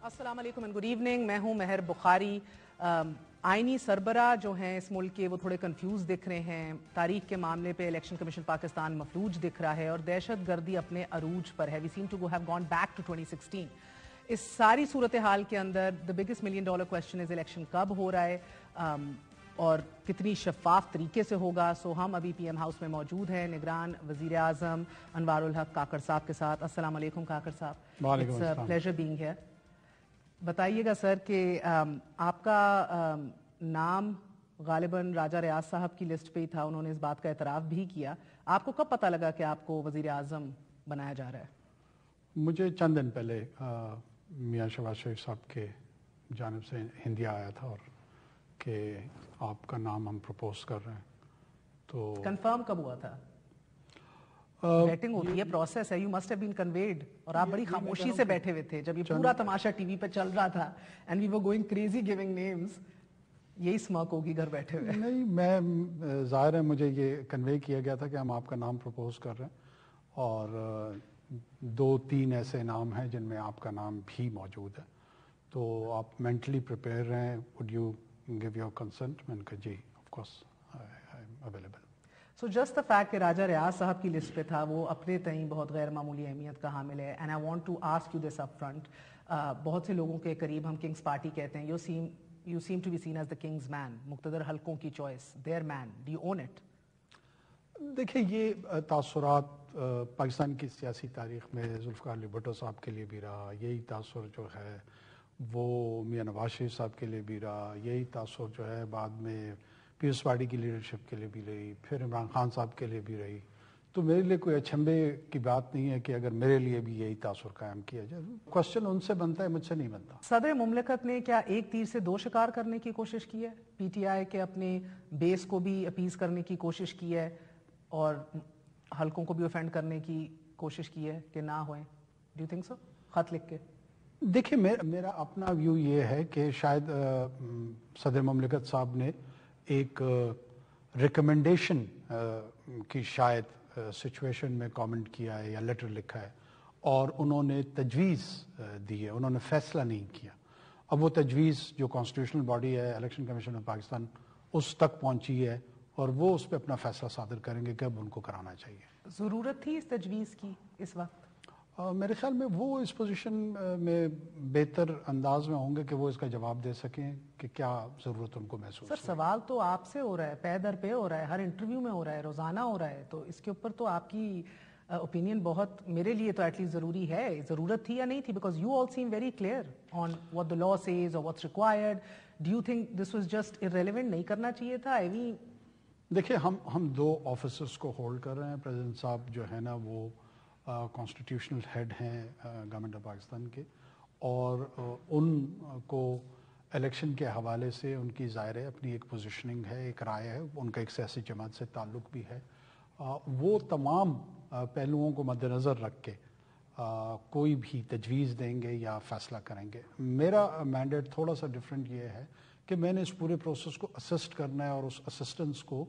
السلام علیکم and good evening. میں ہوں مہر بخاری. آئینی سربراہ جو ہیں اس ملک کے وہ تھوڑے کنفیوز دکھ رہے ہیں. تاریخ کے معاملے پہ الیکشن کمیشن پاکستان مفلوج دکھ رہا ہے اور دہشت گردی اپنے عروج پر ہے. We seem to have gone back to 2016. اس ساری صورتحال کے اندر the biggest $1 million question is election کب ہو رہا ہے اور کتنی شفاف طریقے سے ہوگا. سو ہم ابھی پی ایم ہاؤس میں موجود ہیں نگران وزیر اعظم انوار الحق کاکڑ صاحب کے ساتھ. السلام علیکم کاکڑ صاحب. وعلیکم السلام. It's pleasure being here. بتائیے گا سر کہ آپ کا نام غالباً راجہ ریاض صاحب کی لسٹ پہ ہی تھا, انہوں نے اس بات کا اعتراف بھی کیا. آپ کو کب پتہ لگا کہ آپ کو وزیر اعظم بنایا جا رہا ہے؟ مجھے چند دن پہلے میاں شہباز شریف صاحب کے جانب سے ہندیہ آیا تھا اور کہ آپ کا نام ہم پروپوز کر رہے ہیں. تو کنفرم کب ہوا تھا؟ ویٹنگ ہوتی ہے, پروسیس ہے, you must have been conveyed. اور آپ بڑی خاموشی سے بیٹھے ہوئے تھے جب یہ پورا تماشا ٹی وی پہ چل رہا تھا and we were going crazy giving names. یہی سماک ہوگی گھر بیٹھے ہوئے. نہیں, میں ظاہر ہے مجھے یہ کنوے کیا گیا تھا کہ ہم آپ کا نام پروپوز کر رہے ہیں اور 2-3 ایسے نام ہیں جن میں آپ کا نام بھی موجود ہے. تو آپ مینٹلی پریپیئر رہیں. Would you give your consent? میں نے کہا جی of course I am available. So just the fact کہ راجہ ریاض صاحب کی لسٹ پہ تھا وہ اپنے تئیں بہت غیر معمولی اہمیت کا حامل ہے. And I want to ask you this up front. بہت سے لوگوں کے قریب ہم کنگز پارٹی کہتے ہیں. You seem to be seen as the kings man, مقتدر حلقوں کی choice, their man. Do you own it? دیکھیں, یہ تاثرات پاکستان کی سیاسی تاریخ میں ذوالفقار علی بھٹو صاحب کے لیے بھی رہا. یہی تاثر جو ہے وہ میاں نواز شریف صاحب کے لیے بھی رہا. یہی تاثر جو ہے بعد میں پیپلز پارٹی کی لیڈرشپ کے لیے بھی رہی, پھر عمران خان صاحب کے لیے بھی رہی. تو میرے لیے کوئی اچھمبے کی بات نہیں ہے کہ اگر میرے لیے بھی یہی تاثر قائم کیا جائے. کوشچن ان سے بنتا ہے, مجھ سے نہیں بنتا. صدر مملکت نے کیا ایک تیر سے 2 شکار کرنے کی کوشش کی ہے؟ پی ٹی آئی کے اپنے بیس کو بھی اپیز کرنے کی کوشش کی ہے اور حلقوں کو بھی اوفینڈ کرنے کی کوشش کی ہے کہ نہ ہوئیں. Do you think so? خط لکھ کے دیکھیں, میرا اپنا ویو یہ ہے کہ شاید صدر مملکت صاحب نے ایک ریکمنڈیشن کی شاید سچویشن میں کامنٹ کیا ہے یا لیٹر لکھا ہے اور انہوں نے تجویز دی ہے, انہوں نے فیصلہ نہیں کیا. اب وہ تجویز جو کانسٹیٹیوشنل باڈی ہے الیکشن کمیشن آف پاکستان اس تک پہنچی ہے اور وہ اس پہ اپنا فیصلہ صادر کریں گے کہ اب ان کو کرانا چاہیے. ضرورت تھی اس تجویز کی اس وقت؟ میرے خیال میں وہ اس پوزیشن میں بہتر انداز میں ہوں گے کہ وہ اس کا جواب دے سکیں کہ کیا ضرورت ان کو محسوس. سر سوال تو آپ سے ہو رہا ہے, پے در پہ ہو رہا ہے, ہر انٹرویو میں ہو رہا ہے, روزانہ ہو رہا ہے, تو اس کے اوپر تو آپ کی اوپینین بہت میرے لیے تو ایٹ لیسٹ ضروری ہے. ضرورت تھی یا نہیں تھی؟ Because you all seem very clear on what the law says or what's required. Do you think this was just irrelevant, نہیں کرنا چاہیے تھا؟ دیکھیں, ہم 2 آفیسرس کو ہولڈ کر رہے ہیں. پریزیڈنٹ صاحب جو ہے نا وہ کانسٹیٹیوشنل ہیڈ ہیں گورنمنٹ آف پاکستان کے اور ان کو الیکشن کے حوالے سے ان کی ظاہر ہے اپنی ایک پوزیشننگ ہے, ایک رائے ہے, ان کا ایک سیاسی جماعت سے تعلق بھی ہے. وہ تمام پہلوؤں کو مد نظر رکھ کے کوئی بھی تجویز دیں گے یا فیصلہ کریں گے. میرا مینڈیٹ تھوڑا سا ڈفرینٹ یہ ہے کہ میں نے اس پورے پروسیس کو اسسٹ کرنا ہے اور اس اسسٹنس کو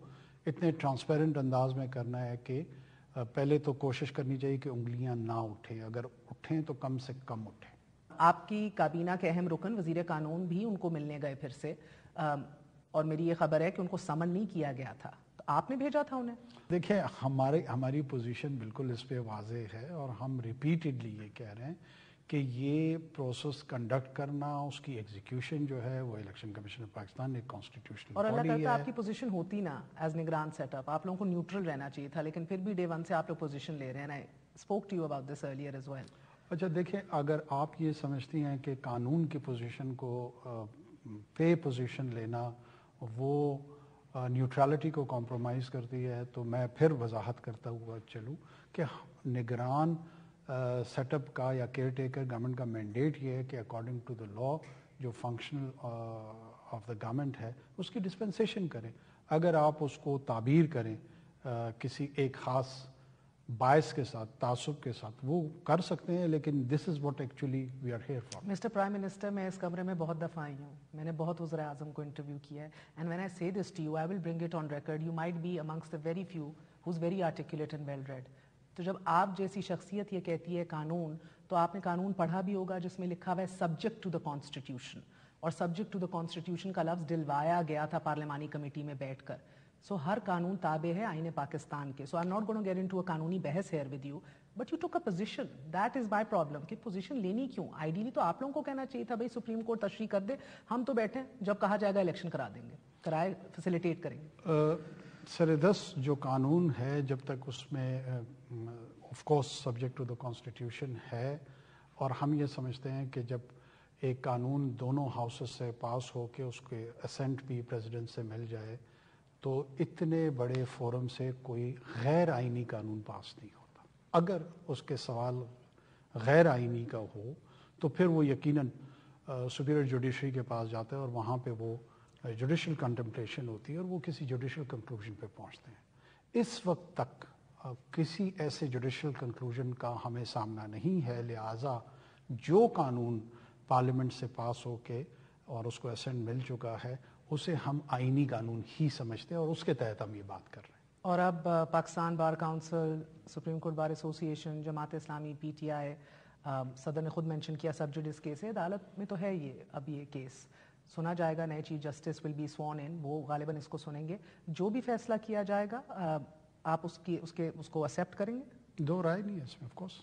اتنے ٹرانسپیرنٹ انداز میں کرنا ہے کہ پہلے تو کوشش کرنی چاہیے کہ انگلیاں نہ اٹھیں, اگر اٹھیں تو کم سے کم اٹھیں. آپ کی کابینہ کے اہم رکن وزیر قانون بھی ان کو ملنے گئے پھر سے, اور میری یہ خبر ہے کہ ان کو سمن نہیں کیا گیا تھا, تو آپ نے بھیجا تھا انہیں؟ دیکھیں, ہماری پوزیشن بالکل اس پہ واضح ہے اور ہم ریپیٹڈلی یہ کہہ رہے ہیں کہ یہ پروسیس کنڈکٹ کرنا, اس کی ایگزیکیوشن جو ہے وہ الیکشن کمیشن آف پاکستان ایک کانسٹیٹیوشنل باڈی ہے. اور اللہ کرتا آپ کی پوزیشن ہوتی نا ایز نگران سیٹ اپ, آپ لوگوں کو نیوٹرل رہنا چاہیے تھا, لیکن پھر بھی ڈے 1 سے آپ لوگ پوزیشن لے رہے ہیں. I spoke to you about this earlier as well. اچھا دیکھیں, اگر آپ یہ سمجھتی ہیں کہ قانون کی پوزیشن کو پے پوزیشن لینا وہ نیوٹرلٹی کو کمپرومائز کرتی ہے, تو میں پھر وضاحت کرتا ہوا چلوں کہ نگران سیٹ اپ کا یا کیئر ٹیکر گورنمنٹ کا مینڈیٹ یہ ہے کہ اکارڈنگ ٹو دا لا جو فنکشنل آف دا گورنمنٹ ہے اس کی ڈسپنسیشن کریں. اگر آپ اس کو تعبیر کریں کسی ایک خاص باعث کے ساتھ, تعصب کے ساتھ, وہ کر سکتے ہیں, لیکن this is what actually we are here for. Mister prime minister, میں اس کمرے میں بہت دفعہ آئی ہوں, میں نے بہت وزیر اعظم کو انٹرویو کیا ہے, and when I say this to you I will bring it on record, you might be amongst the very few who is very articulate and well read. تو جب آپ جیسی شخصیت یہ کہتی ہے قانون تو آپ نے قانون پڑھا بھی ہوگا جس میں لکھا ہوا ہے سبجیکٹ ٹو دا کانسٹیٹیوشن, اور سبجیکٹ ٹو دا کانسٹیٹیوشن کا لفظ ڈلوایا گیا تھا پارلیمانی کمیٹی میں بیٹھ کر. سو ہر قانون تابع ہے آئین پاکستان کے. So I am not going to get into a قانونی بحث here with you, but you took a position. That is my problem کہ پوزیشن لینی کیوں. آئیڈیلی تو آپ لوگوں کو کہنا چاہیے تھا بھائی سپریم کورٹ تشریح کر دے, ہم تو بیٹھے جب کہا جائے گا الیکشن کرا دیں گے, کرائے فیسیلیٹیٹ کریں گے. سر 10 جو قانون ہے جب تک اس میں of course subject to the constitution ہے, اور ہم یہ سمجھتے ہیں کہ جب ایک قانون دونوں ہاؤسز سے پاس ہو کے اس کے اسینٹ بھی پریزیڈنٹ سے مل جائے تو اتنے بڑے فورم سے کوئی غیر آئینی قانون پاس نہیں ہوتا. اگر اس کے سوال غیر آئینی کا ہو تو پھر وہ یقیناً سپیریئر جوڈیشری کے پاس جاتا ہے اور وہاں پہ وہ جوڈیشل کنٹمپلیشن ہوتی ہے اور وہ کسی جوڈیشل کنکلوژن پہ پہنچتے ہیں. اس وقت تک کسی ایسے جوڈیشل کنکلوژن کا ہمیں سامنا نہیں ہے, لہٰذا جو قانون پارلیمنٹ سے پاس ہو کے اور اس کو اسینٹ مل چکا ہے اسے ہم آئینی قانون ہی سمجھتے ہیں اور اس کے تحت ہم یہ بات کر رہے ہیں. اور اب پاکستان بار کاؤنسل, سپریم کورٹ بار ایسوسی ایشن, Jamaat Islami, P T I, صدر نے خود مینشن کیا سب جوڈس کیس ہے, عدالت میں تو ہے یہ. اب یہ کیس سنا جائے گا, نئے چیف جسٹس ول بی سوارن ان, وہ غالباً اس کو سنیں گے. جو بھی فیصلہ کیا جائے گا آپ اس کو ایکسیپٹ کریں گے؟ دو رائے نہیں ہے اس میں, آف کورس.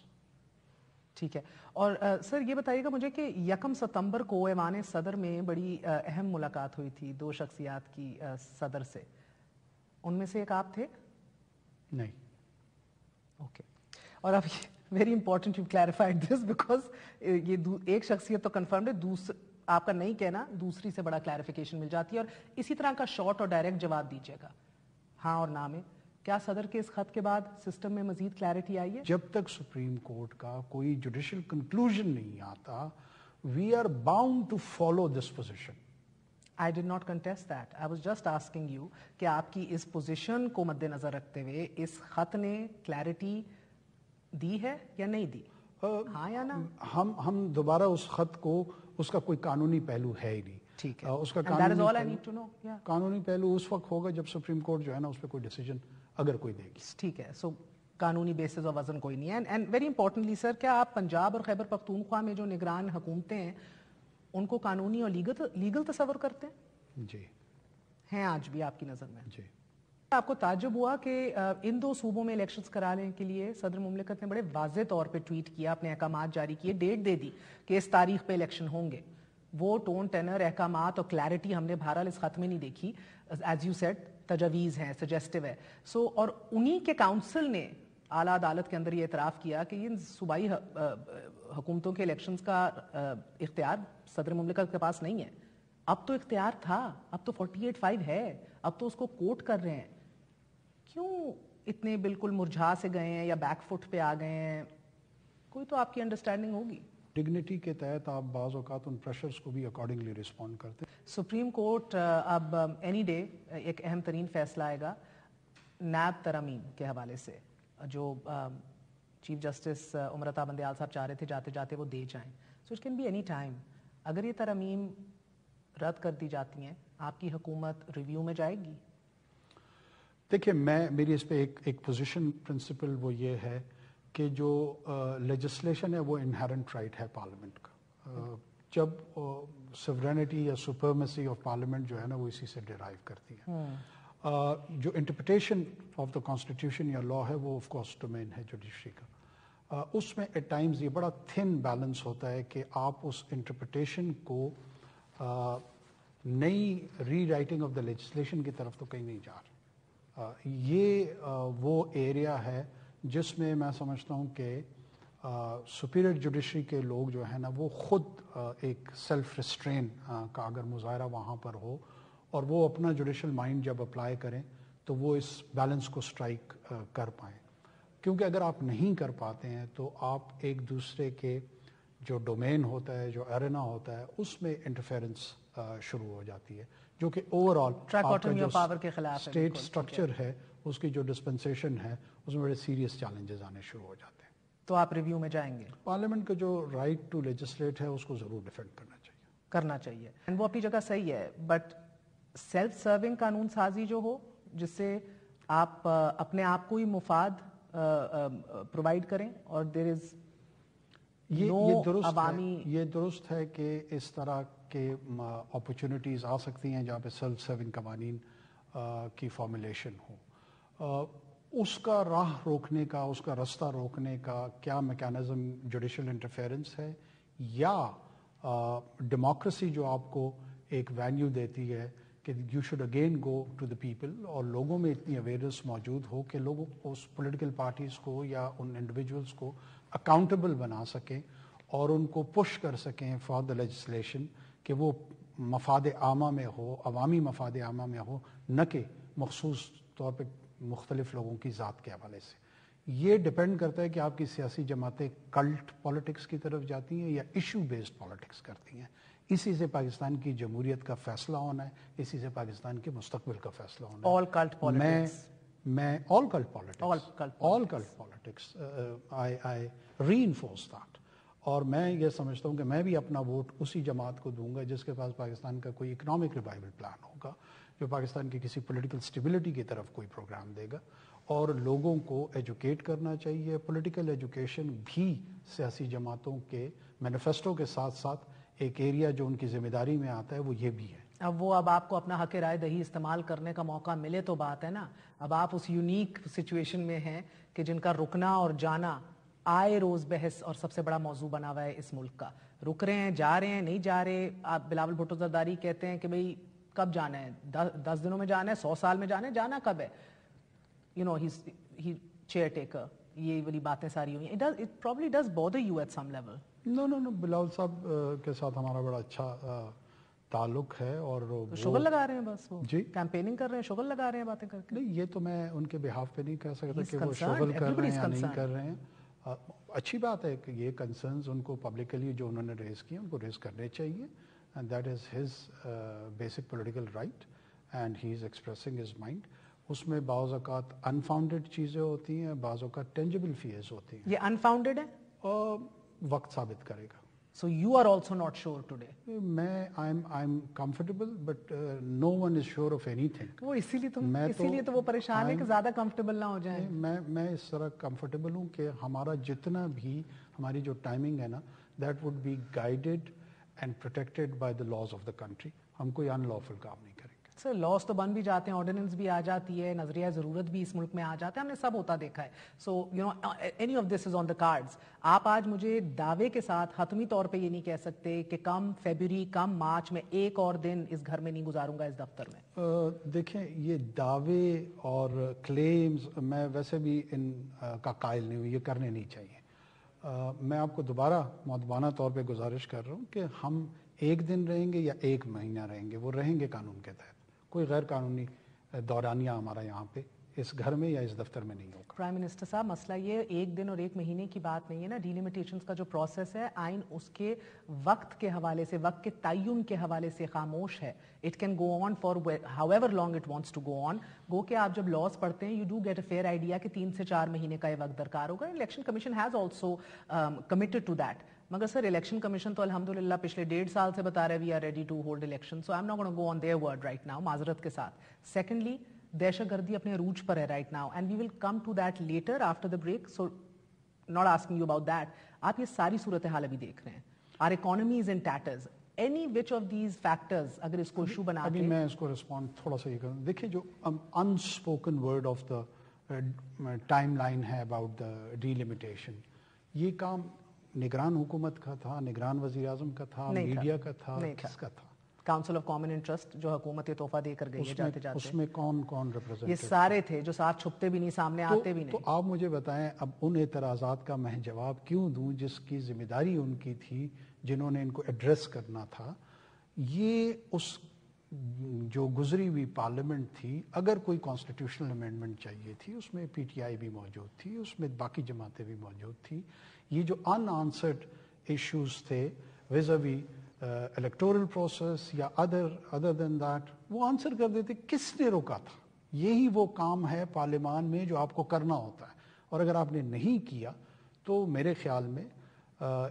ٹھیک ہے. اور سر یہ بتائیے گا مجھے کہ 1 ستمبر کو ایوان صدر میں بڑی اہم ملاقات ہوئی تھی دو شخصیات کی صدر سے, ان میں سے ایک آپ تھے؟ نہیں. اوکے. اور اب very important you clarified this because یہ ایک شخصیت تو کنفرمڈ ہے, آپ کا نہیں کہنا دوسری سے بڑا کلیریفیکیشن مل جاتی ہے. اور اسی طرح کا شارٹ اور ڈائریکٹ جواب دیجیے گا ہاں اور نہ میں. کیا صدر کے اس خط کے بعد سسٹم میں مزید کلیئرٹی آئی ہے؟ جب تک سپریم کورٹ کا کوئی جوڈیشل کنکلوژن نہیں آتا we are bound to follow this position. I did not contest that. I was just asking you کہ آپ کی اس پوزیشن کو مد نظر رکھتے ہوئے اس خط نے کلیئرٹی دی ہے یا نہیں دی, ہاں یا نہ؟ ہم دوبارہ اس خط کو, اس کا کوئی قانونی پہلو ہے ہی نہیں. ٹھیک ہے. اس کا قانونی پہلو اس وقت ہوگا جب سپریم کورٹ جو ہے نا اس پہ کوئی ڈیسیجن اگر کوئی دے گی. ٹھیک ہے. سو قانونی بیسس اور وزن کوئی نہیں ہے. اینڈ ویری امپورٹنٹلی سر, کیا آپ پنجاب اور خیبر پختونخوا میں جو نگران حکومتیں ہیں ان کو قانونی اور لیگل تصور کرتے ہیں؟ جی ہیں آج بھی آپ کی نظر میں؟ جی. آپ کو تعجب ہوا کہ ان دو صوبوں میں الیکشنز کرانے کے لیے صدر مملکت نے بڑے واضح طور پہ ٹویٹ کیا, اپنے احکامات جاری کیے, ڈیٹ دے دی کہ اس تاریخ پہ الیکشن ہوں گے. وہ ٹون, ٹینر, احکامات اور کلیئرٹی ہم نے بہرحال اس خط میں نہیں دیکھی. ایز یو سیڈ تجاویز ہیں, سجیسٹو ہے. سو اور انہی کے کاؤنسل نے اعلیٰ عدالت کے اندر یہ اعتراف کیا کہ ان صوبائی حکومتوں کے الیکشنز کا اختیار صدر مملکت کے پاس نہیں ہے. اب تو اختیار تھا, اب تو 48(5) ہے, اب تو اس کو کوٹ کر رہے ہیں. کیوں اتنے بالکل مرجھا سے گئے ہیں یا بیک فٹ پہ آ گئے ہیں؟ کوئی تو آپ کی انڈرسٹینڈنگ ہوگی. ڈگنیٹی کے تحت آپ بعض اوقات ان پریشرز کو بھی اکارڈنگلی رسپونڈ کرتے ہیں. سپریم کورٹ اب اینی ڈے ایک اہم ترین فیصلہ آئے گا نیب ترامیم کے حوالے سے, جو چیف جسٹس عمر عطا بندیال صاحب چاہ رہے تھے جاتے جاتے وہ دے جائیں. So it can be any time. اگر یہ ترامیم رد کر دی جاتی ہیں آپ کی حکومت ریویو میں جائے گی؟ دیکھیے میری اس پہ ایک پوزیشن پرنسپل وہ یہ ہے کہ جو لیجسلیشن ہے وہ انہیرنٹ رائٹ ہے پارلیمنٹ کا. جب سورینٹی یا سپرمیسی آف پارلیمنٹ جو ہے نا وہ اسی سے ڈیرائیو کرتی ہے. جو انٹرپریٹیشن آف دا کانسٹیٹیوشن یا لا ہے وہ آف کورس ڈومین ہے جوڈیشری کا. اس میں ایٹ ٹائمز یہ بڑا تھن بیلنس ہوتا ہے کہ آپ اس انٹرپریٹیشن کو نئی ری رائٹنگ آف دا لیجسلیشن کی طرف تو کہیں نہیں جا رہے. یہ وہ ایریا ہے جس میں میں سمجھتا ہوں کہ سپیریئر جوڈیشری کے لوگ جو ہیں نا وہ خود ایک سیلف ریسٹرین کا اگر مظاہرہ وہاں پر ہو اور وہ اپنا جوڈیشل مائنڈ جب اپلائی کریں تو وہ اس بیلنس کو سٹرائک کر پائیں. کیونکہ اگر آپ نہیں کر پاتے ہیں تو آپ ایک دوسرے کے جو ڈومین ہوتا ہے, جو ایرینا ہوتا ہے, اس میں انٹرفیرنس شروع ہو جاتی ہے, جو کہ اوور آل پاور کے خلاف اسٹیٹ اسٹرکچر ہے اس کی جو ڈسپنسیشن ہے اس میں بڑے سیریس چیلنجز آنے شروع ہو جاتے ہیں. تو آپ ریویو میں جائیں گے؟ پارلیمنٹ کا جو رائٹ ٹو لیجسلیٹ ہے اس کو ضرور ڈیفینڈ کرنا چاہیے. وہ اپنی جگہ صحیح ہے, بٹ سیلف سرونگ قانون سازی جو ہو جس سے آپ اپنے آپ کو ہی مفاد پرووائڈ کریں اور دیر از یہ درست ہے کہ اس طرح کے اپرچونٹیز آ سکتی ہیں جہاں پہ سیلف سرونگ قوانین کی فارمولیشن ہو. اس کا راہ روکنے کا، اس کا رستہ روکنے کا کیا میکانزم جوڈیشل انٹرفیئرنس ہے، یا ڈیموکریسی جو آپ کو ایک ویلیو دیتی ہے کہ you should again go to the people, اور لوگوں میں اتنی اویئرنیس موجود ہو کہ لوگوں اس پولیٹیکل پارٹیز کو یا ان انڈیویجولس کو اکاؤنٹیبل بنا سکیں اور ان کو پش کر سکیں فار دا لیجسلیشن کہ وہ مفاد عامہ میں ہو، عوامی مفاد عامہ میں ہو، نہ کہ مخصوص طور پہ مختلف لوگوں کی ذات کے حوالے سے. یہ ڈپینڈ کرتا ہے کہ آپ کی سیاسی جماعتیں کلٹ پالیٹکس کی طرف جاتی ہیں یا ایشو بیسڈ پالیٹکس کرتی ہیں. اسی سے پاکستان کی جمہوریت کا فیصلہ ہونا ہے، اسی سے پاکستان کے مستقبل کا فیصلہ ہونا ہے. all cult politics. میں all cult politics I reinforce that. اور میں یہ سمجھتا ہوں کہ میں بھی اپنا ووٹ اسی جماعت کو دوں گا جس کے پاس پاکستان کا کوئی اکنامک ریوائول پلان ہوگا، جو پاکستان کی کسی پولیٹیکل سٹیبلٹی کی طرف کوئی پروگرام دے گا. اور لوگوں کو ایجوکیٹ کرنا چاہیے. پولیٹیکل ایجوکیشن بھی سیاسی جماعتوں کے مینیفیسٹو کے ساتھ ساتھ ایک ایریا جو ان کی ذمہ داری میں آتا ہے وہ یہ بھی ہے. اب آپ کو اپنا حق رائے دہی استعمال کرنے کا موقع ملے تو بات ہے نا. اب آپ اس یونیک سچویشن میں ہیں کہ جن کا رکنا اور جانا آئے روز بحث اور سب سے بڑا موضوع بنا ہوا ہے اس ملک کا. رک رہے ہیں، جا رہے ہیں، نہیں جا رہے. آپ بلاول بھٹو زرداری کہتے ہیں کہ بھئی کب جانا ہے، 10 دنوں میں جانا ہے، 100 سال میں جانا ہے، جانا کب ہے؟ ہی چیئر ٹیکر. یہ والی باتیں ساری ہوئی ہیں. It probably does bother you at some level. No, Bilawal صاحب کے ساتھ ہمارا بڑا اچھا تعلق ہے. اور شغل لگا رہے ہیں، بس وہ جی کیمپیننگ کر رہے ہیں، شغل لگا رہے ہیں باتیں کر کے. نہیں، یہ تو میں ان کے بہاف پہ نہیں کہہ سکتا کہ وہ شغل کر رہے ہیں یا نہیں کر رہے ہیں. اچھی بات ہے کہ یہ کنسرنز ان کو پبلکلی جو انہوں نے ریز کیے ان کو ریز کرنے چاہیے. And that is his basic political right and he is expressing his mind. اس میں بعض اوقات انفاؤنڈیڈ چیزیں ہوتی ہیں، بعض اوقات ٹینجبل فیئرز ہوتی ہیں. یہ انفاؤنڈیڈ ہے؟ وقت ثابت کرے گا. So you are also not sure today. I'm comfortable, but no one is sure of anything. وہ اسی لیے تو وہ پریشان ہے کہ زیادہ کمفرٹیبل نہ ہو جائیں. میں اس طرح کمفرٹیبل ہوں کہ ہمارا جتنا بھی ہماری جو ٹائمنگ ہے نا that would be guided and protected by the laws of the country. ہم کوئی ان لافل کام نہیں کریں گے. سر لاس تو بن بھی جاتے ہیں، آرڈیننس بھی آ جاتی ہے، نظریہ ضرورت بھی اس ملک میں آ جاتا ہے، ہم نے سب ہوتا دیکھا ہے. So any of this is on the cards. آپ آج مجھے دعوے کے ساتھ حتمی طور پہ یہ نہیں کہہ سکتے کہ کم فیبروری کم مارچ میں ایک اور دن اس گھر میں نہیں گزاروں گا، اس دفتر میں. دیکھیں، یہ دعوے اور کلیمز میں ویسے بھی ان کا قائل نہیں ہوں، یہ کرنے نہیں چاہیے. میں آپ کو دوبارہ مؤدبانہ طور پہ گزارش کر رہا ہوں کہ ہم ایک دن رہیں گے یا ایک مہینہ رہیں گے، وہ رہیں گے قانون کے تحت. کوئی غیر قانونی دورانیہ ہمارا یہاں پہ اس گھر میں یا اس دفتر میں نہیں ہوگا. پرائم منسٹر صاحب، مسئلہ یہ ایک دن اور ایک مہینے کی بات نہیں ہے نا. ڈیلیمیٹیشنز کا جو پروسیس ہے، آئین اس کے وقت کے حوالے سے، وقت کے تعین کے حوالے سے خاموش ہے. It can go on for however long it wants to go on. گو کہ آپ جب لاز پڑھتے ہیں you do get a fair idea کہ 3 سے 4 مہینے کا یہ وقت درکار ہوگا. Election commission has also committed to that. مگر سر الیکشن کمیشن تو الحمدللہ پچھلے 1.5 سال سے بتا رہے we are ready to hold election. So I am not gonna go on their word right now, معذرت کے ساتھ. سیکنڈلی، دہشت گردی اپنے عروج پر ہے right now and we will come to that later after the break. So not asking you about that. آپ یہ ساری صورتحال ابھی دیکھ رہے ہیں. Our economy is in tatters. Any which of these factors اگر اس کو ایشو بنا کے ابھی میں اس کو رسپونڈ تھوڑا سا یہ کروں. دیکھیں، جو unspoken word of the time line ہے اباؤٹ دا ڈیلیمیٹیشن، یہ کام نگران حکومت کا تھا، نگران وزیر اعظم کا تھا، میڈیا کا تھا، کس کا تھا؟ کاؤنسل آف کامن انٹرسٹ جو حکومت یہ تحفہ دے کر گئی ہے جاتے جاتے. اس میں کون ریپرزینٹ؟ یہ سارے تھے جو ساتھ چھپتے بھی نہیں، سامنے آتے بھی نہیں. تو آپ مجھے بتائیں، اب ان اعتراضات کا میں جواب کیوں دوں جس کی ذمہ داری ان کی تھی، جنہوں نے ان کو ایڈریس کرنا تھا. یہ اس جو گزری ہوئی پارلیمنٹ تھی، اگر کوئی کانسٹیٹیوشنل امینڈمنٹ چاہیے تھی، اس میں پی ٹی آئی بھی موجود تھی، اس میں باقی جماعتیں بھی موجود تھیں. یہ جو ان آنسرڈ ایشوز تھے ویزاوی الیکٹورل پروسیس یا ادر دین دیٹ، وہ آنسر کر دیتے. کس نے روکا تھا؟ یہی وہ کام ہے پارلیمان میں جو آپ کو کرنا ہوتا ہے. اور اگر آپ نے نہیں کیا تو میرے خیال میں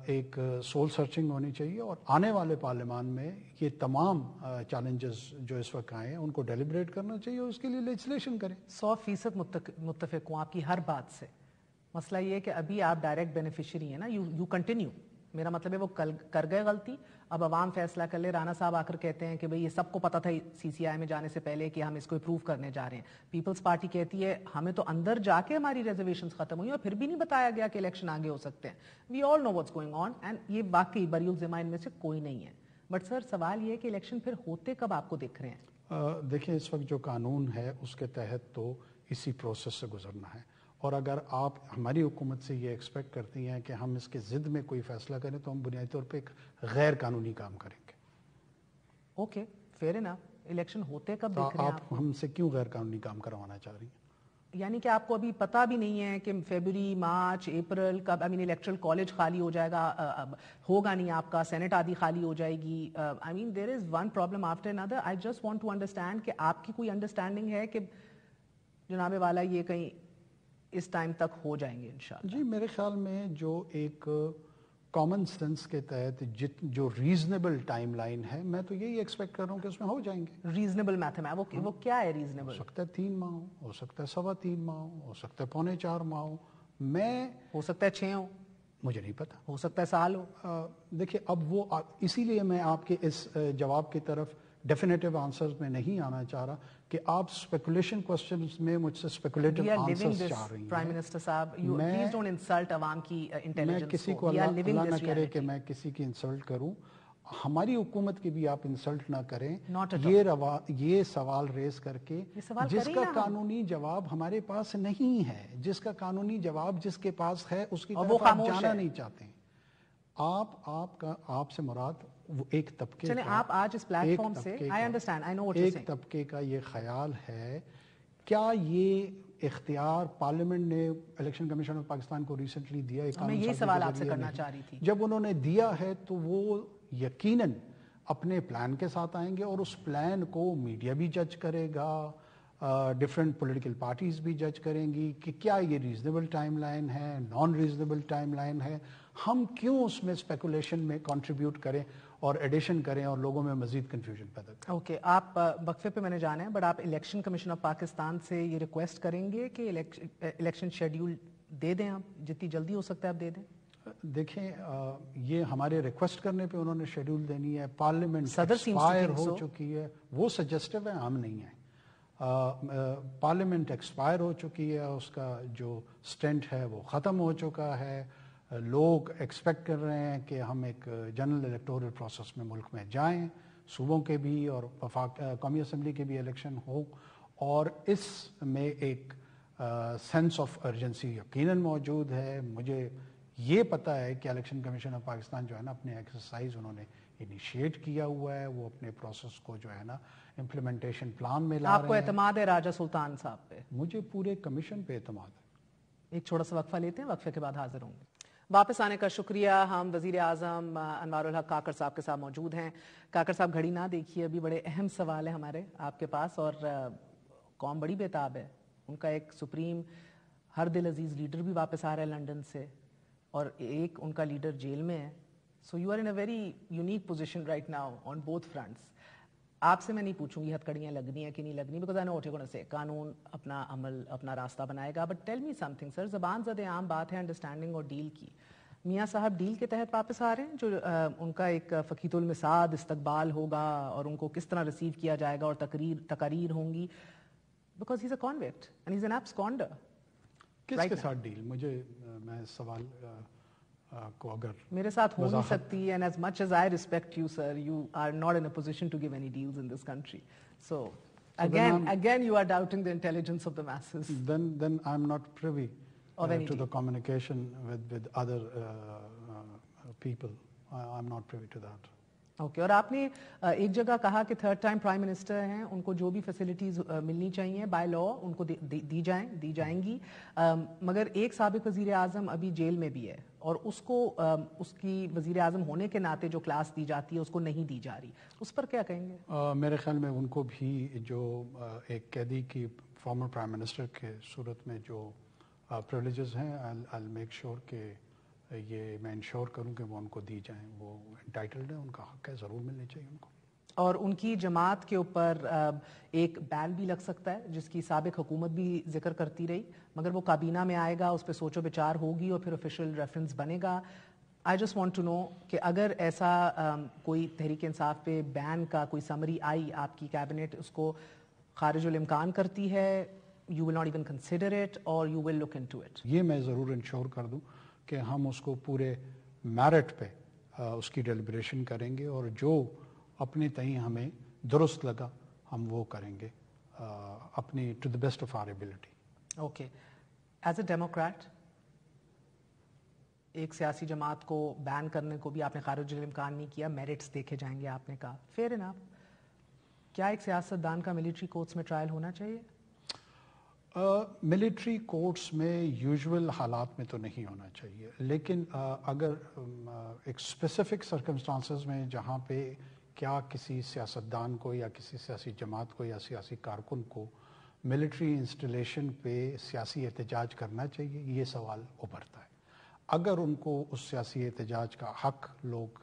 ایک سول سرچنگ ہونی چاہیے، اور آنے والے پارلیمان میں یہ تمام چیلنجز جو اس وقت آئے ہیں ان کو ڈیلیبریٹ کرنا چاہیے اور اس کے لیے لیجسلیشن کریں. 100% متفق ہوں آپ کی ہر بات سے. مسئلہ یہ ہے کہ ابھی آپ ڈائریکٹ بینیفیشری ہیں نا, یو کنٹینیو. میرا مطلب ہے وہ کر گئے غلطی, اب عوام فیصلہ کر لے. رانا صاحب آ کر کہتے ہیں کہ بھئی یہ سب کو پتا تھا سی سی آئی میں جانے سے پہلے کہ ہم اس کو اپروو کرنے جا رہے ہیں. پیپلز پارٹی کہتی ہے ہمیں تو اندر جا کے ہماری ریزرویشنز ختم ہوئی اور پھر بھی نہیں بتایا گیا کہ الیکشن آگے ہو سکتے ہیں. We all know what's going on, and یہ واقعی بری الزمہ ان میں سے کوئی نہیں ہے. بٹ سر سوال یہ ہے کہ الیکشن پھر ہوتے کب آپ کو دکھ رہے ہیں؟ دیکھیں اس وقت جو قانون ہے اس کے تحت تو اسی پروسیس سے گزرنا ہے, اور اگر آپ ہماری حکومت سے یہ ایکسپیکٹ کرتی ہیں کہ ہم اس کے ضد میں کوئی فیصلہ کریں تو ہم بنیادی طور پہ ایک غیر قانونی کام کریں گے. Okay, fair enough. الیکشن ہوتے کب تو دیکھ رہے ہیں آپ ہم سے کیوں غیر قانونی کام کروانا چاہ رہی ہیں؟ یعنی کہ آپ کو ابھی پتہ بھی نہیں ہے کہ فیبروری, مارچ, اپریل کب الیکٹرل کالج خالی ہو جائے گا, ہوگا نہیں آپ کا, سینٹ آدھی خالی ہو جائے گی. I mean there is one problem after another. I just want to understand کہ آپ کی کوئی انڈرسٹینڈنگ ہے کہ جناب والا یہ کہیں اس ٹائم تک ہو جائیں گے انشاءاللہ؟ جی میرے خیال میں جو ایک کامن سینس کے تحت جو ریزنیبل ٹائم لائن ہے, میں تو یہی ایکسپیکٹ کر رہا ہوں کہ اس میں ہو جائیں گے. ریزنیبل میتھم ہے وہ کیا ہے ریزنیبل؟ ہو سکتا ہے 3 ماہ ہو سکتا ہے 3.25 ماہ ہو سکتا ہے 3.25 ماہ ہو سکتا ہے 6 ہو, مجھے نہیں پتا, ہو سکتا ہے سال ہو. دیکھیں اب وہ اسی لیے میں آپ کے اس جواب کی طرف ڈیفینیٹو آنسرز میں نہیں آنا چاہ رہا کہ آپ اسپیکولیشن کوسچنز میں مجھ سے اسپیکولیٹو آنسرز چاہ رہی ہیں. پرائم منسٹر صاحب, پلیز ڈونٹ انسلٹ عوام کی انٹیلیجنس کو. میں کسی کو اللہ نہ کرے کہ میں کسی کی انسلٹ کروں, ہماری حکومت کی بھی آپ انسلٹ نہ کریں یہ سوال ریز کر کے جس کا قانونی جواب ہمارے پاس نہیں ہے, جس کا قانونی جواب جس کے پاس ہے اس کی طرف آپ جانا نہیں چاہتے. آپ سے مراد وہ ایک طبقے چلیں آپ آج اس پلیٹ فارم سے ایک طبقے کا یہ خیال ہے, کیا یہ اختیار پارلیمنٹ نے الیکشن کمیشن آف پاکستان کو ریسنٹلی دیا؟ میں یہی سوال آپ سے کرنا چاہ رہی تھی. جب انہوں نے دیا ہے تو وہ یقیناً اپنے پلان کے ساتھ آئیں گے, اور اس پلان کو میڈیا بھی جج کرے گا, ڈفرینٹ پولیٹیکل پارٹیز بھی جج کریں گی کہ کیا یہ ریزنیبل ٹائم لائن ہے, نان ریزنیبل ٹائم لائن ہے. ہم کیوں اس میں اسپیکولیشن میں کنٹریبیوٹ کریں اور ایڈیشن کریں اور لوگوں میں مزید کنفیوژن پیدا کریں. اوکے, آپ وقفے پہ میں نے جانا ہے, بٹ آپ الیکشن کمیشن آف پاکستان سے یہ ریکویسٹ کریں گے کہ الیکشن شیڈیول دے دیں, آپ جتنی جلدی ہو سکتا ہے آپ دے دیں. دیکھیں یہ ہمارے ریکویسٹ کرنے پہ انہوں نے شیڈیول دینی ہے, پارلیمنٹ ایکسپائر ہو چکی ہے, وہ سجسٹیو ہے, ہم نہیں ہیں. پارلیمنٹ ایکسپائر ہو چکی ہے, اس کا جو سٹینٹ ہے وہ ختم ہو چکا ہے. لوگ ایکسپیکٹ کر رہے ہیں کہ ہم ایک جنرل الیکٹورل پروسیس میں ملک میں جائیں, صوبوں کے بھی اور قومی اسمبلی کے بھی الیکشن ہو, اور اس میں ایک سینس آف ارجنسی یقیناً موجود ہے. مجھے یہ پتا ہے کہ الیکشن کمیشن آف پاکستان جو ہے نا اپنے ایکسرسائز انہوں نے انیشیٹ کیا ہوا ہے, وہ اپنے پروسیس کو جو ہے نا امپلیمنٹیشن پلان میں لا رہے ہیں. آپ کو اعتماد ہے راجہ سلطان صاحب پہ؟ مجھے پورے کمیشن پہ اعتماد ہے. ایک چھوٹا سا وقفہ لیتے ہیں, وقفے کے بعد حاضر ہوں گے. واپس آنے کا شکریہ. ہم وزیر اعظم انوار الحق کاکڑ صاحب کے ساتھ موجود ہیں. کاکڑ صاحب گھڑی نہ دیکھیے, ابھی بڑے اہم سوال ہیں ہمارے آپ کے پاس, اور قوم بڑی بےتاب ہے. ان کا ایک سپریم ہر دل عزیز لیڈر بھی واپس آ رہا ہے لنڈن سے, اور ایک ان کا لیڈر جیل میں ہے. So you are in a very unique position right now on both fronts. آپ سے میں نہیں پوچھوں گی ہتھ کڑیاں لگنی ہیں کہ نہیں لگنی, because I know what you gonna say. قانون اپنا عمل اپنا راستہ بنائے گا, but tell me something sir. زبان زد عام بات ہے انڈرسٹینڈنگ اور ڈیل کی. میاں صاحب ڈیل کے تحت واپس آ رہے ہیں, جو ان کا ایک فقیت المساد استقبال ہوگا اور ان کو کس طرح ریسیو کیا جائے گا اور تقاریر ہوں گی, because he is a convict and he is an absconder. کس کے ساتھ ڈیل؟ میں اس سوال کو اگر میرے ساتھ ہو نہیں سکتی, and as much as I respect you sir, you are not in a position to give any deals in this country. So again you are doubting the intelligence of the masses. Then I'm not privy to the communication with other people. I'm not privy to that. Okay, اور آپ نے ایک جگہ کہا کہ third time prime minister ہیں, ان کو جو بھی فیسلٹیز ملنی چاہیے بائی لا ان کو دی جائیں گی, مگر ایک سابق وزیر اعظم ابھی جیل میں بھی ہے, اور اس کو اس کی وزیر اعظم ہونے کے ناطے جو کلاس دی جاتی ہے اس کو نہیں دی جا رہی, اس پر کیا کہیں گے؟ میرے خیال میں ان کو بھی جو ایک قیدی کی فارمر پرائم منسٹر کے صورت میں جو پریولیجز ہیں, I'll make sure کہ یہ میں انشور کروں کہ وہ ان کو دی جائیں. وہ انٹائٹلڈ ہیں, ان کا حق ہے, ضرور ملنی چاہیے ان کو. اور ان کی جماعت کے اوپر ایک بین بھی لگ سکتا ہے جس کی سابق حکومت بھی ذکر کرتی رہی، مگر وہ کابینہ میں آئے گا، اس پہ سوچ و بچار ہوگی اور پھر آفیشیل ریفرنس بنے گا. I just want to know کہ اگر ایسا کوئی تحریک انصاف پہ بین کا کوئی سمری آئی، آپ کی کیبنٹ اس کو خارج الامکان کرتی ہے، you will not even consider it or you will look into it? یہ میں ضرور انشور کر دوں کہ ہم اس کو پورے میرٹ پہ اس کی ڈیلیبریشن کریں گے، اور جو اپنے تئیں ہمیں درست لگا ہم وہ کریں گے اپنی to the best of our ability. Okay. As a democrat, ایک سیاسی جماعت کو بین کرنے کو بھی آپ نے خارج الامکان نہیں کیا، میرٹس دیکھے جائیں گے آپ نے کہا، فیئر انف. کیا ایک سیاستدان کا ملٹری کورٹس میں ٹرائل ہونا چاہیے؟ ملٹری کورٹس میں یوزول حالات میں تو نہیں ہونا چاہیے، لیکن اگر ایک اسپیسیفک سرکمسٹانسز میں جہاں پہ کیا کسی سیاستدان کو یا کسی سیاسی جماعت کو یا سیاسی کارکن کو ملٹری انسٹالیشن پہ سیاسی احتجاج کرنا چاہیے، یہ سوال ابھرتا ہے. اگر ان کو اس سیاسی احتجاج کا حق لوگ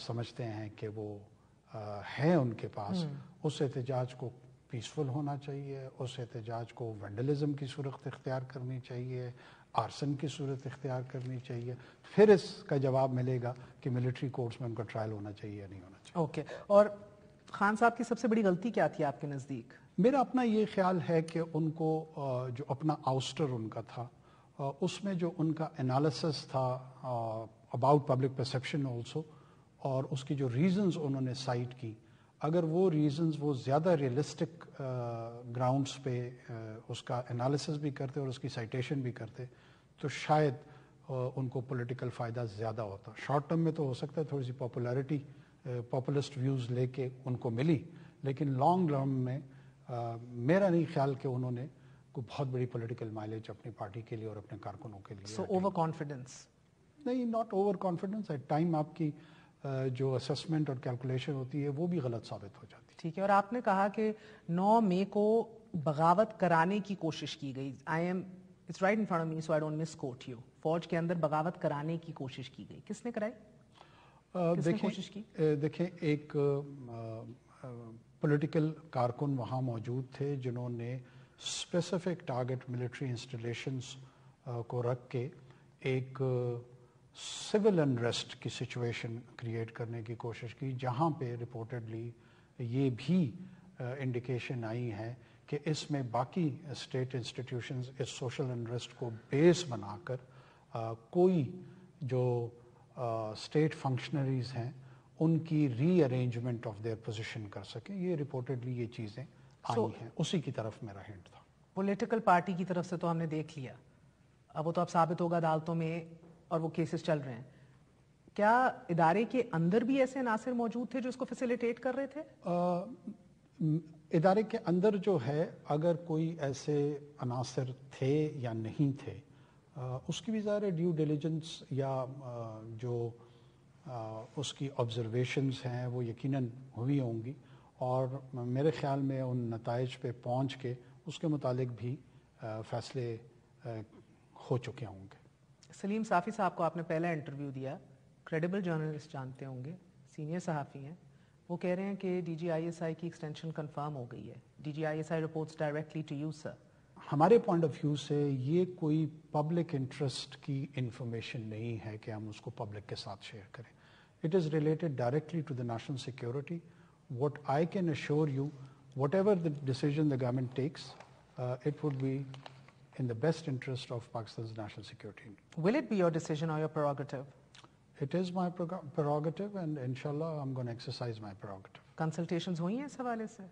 سمجھتے ہیں کہ وہ ہے ان کے پاس، اس احتجاج کو پیسفل ہونا چاہیے، اس احتجاج کو وینڈلزم کی صورت اختیار کرنی چاہیے، آرسن کی صورت اختیار کرنی چاہیے، پھر اس کا جواب ملے گا کہ ملٹری کورٹس میں ان کا ٹرائل ہونا چاہیے یا نہیں ہونا چاہیے. اوکے. اور خان صاحب کی سب سے بڑی غلطی کیا تھی آپ کے نزدیک؟ میرا اپنا یہ خیال ہے کہ ان کو جو اپنا آؤسٹر ان کا تھا، اس میں جو ان کا انالیسس تھا اباؤٹ پبلک پرسیپشن آلسو، اور اس کی جو ریزنز انہوں نے سائٹ کی، اگر وہ ریزنز وہ زیادہ ریئلسٹک گراؤنڈز پہ اس کا انالیسس بھی کرتے اور اس کی سائٹیشن بھی کرتے تو شاید ان کو پولیٹیکل فائدہ زیادہ ہوتا. شارٹ ٹرم میں تو ہو سکتا ہے تھوڑی سی پاپولیرٹی، پاپولسٹ ویوز لے کے ان کو ملی، لیکن لانگ رن میں میرا نہیں خیال کہ انہوں نے کوئی بہت بڑی پولیٹیکل مائلیج اپنی پارٹی کے لیے اور اپنے کارکنوں کے لیے. So over confidence? نہیں، not over confidence. At time آپ کی جو اسسمنٹ اور کیلکولیشن ہوتی ہے وہ بھی غلط ثابت ہو جاتی ہے. ٹھیک ہے. اور آپ نے کہا کہ 9 مئی کو بغاوت کرانے کی کوشش کی گئی. It's right in front of me so I don't misquote you. فوج کے اندر بغاوت کرانے کی کوشش کی گئی. کس نے کرائی؟ کس نے کوشش کی؟ دیکھیں، ایک پولیٹیکل کارکن وہاں موجود تھے جنہوں نے اسپیسیفک ٹارگٹ ملٹری انسٹالیشنز کو رکھ کے ایک سول انریسٹ کی سچویشن کریٹ کرنے کی کوشش کی، جہاں پہ رپورٹڈلی یہ بھی انڈیکیشن آئی ہے کہ اس میں باقی اسٹیٹ انسٹیٹیوشنز اس سوشل انریسٹ کو بیس بنا کر کوئی جو اسٹیٹ فنکشنریز ہیں ان کی ری ارینجمنٹ آف دیئر پوزیشن کر سکیں. یہ رپورٹڈلی یہ چیزیں آئی ہیں، اسی کی طرف میرا ہنٹ تھا. پولیٹیکل پارٹی کی طرف سے تو ہم نے دیکھ لیا، اب وہ تو اب ثابت ہوگا عدالتوں میں اور وہ کیسز چل رہے ہیں. کیا ادارے کے اندر بھی ایسے عناصر موجود تھے جو اس کو فیسیلیٹیٹ کر رہے تھے؟ ادارے کے اندر جو ہے، اگر کوئی ایسے عناصر تھے یا نہیں تھے، اس کی بھی ظاہر ڈیو ڈیلیجنس یا جو اس کی آبزرویشنز ہیں وہ یقیناً ہوئی ہوں گی، اور میرے خیال میں ان نتائج پہ پہنچ کے اس کے متعلق بھی فیصلے ہو چکے ہوں گے. سلیم صافی صاحب کو آپ نے پہلا انٹرویو دیا، کریڈیبل جرنلسٹ جانتے ہوں گے، سینئر صحافی ہیں. وہ کہہ رہے ہیں کہ ڈی جی آئی ایس آئی کی ایکسٹینشن کنفرم ہو گئی ہے. D G I S I reports directly to you sir. ہمارے پوائنٹ آف ویو سے یہ کوئی پبلک انٹرسٹ کی انفارمیشن نہیں ہے کہ ہم اس کو پبلک کے ساتھ شیئر کریں. It is related directly to the national security. What I can assure you, whatever the decision the government takes, it would be in the best interest of Pakistan's national security. Will it be your decision or your prerogative? It is my prerogative, and inshallah I'm going to exercise my prerogative. Consultations ہوئی ہیں اس حوالے سے؟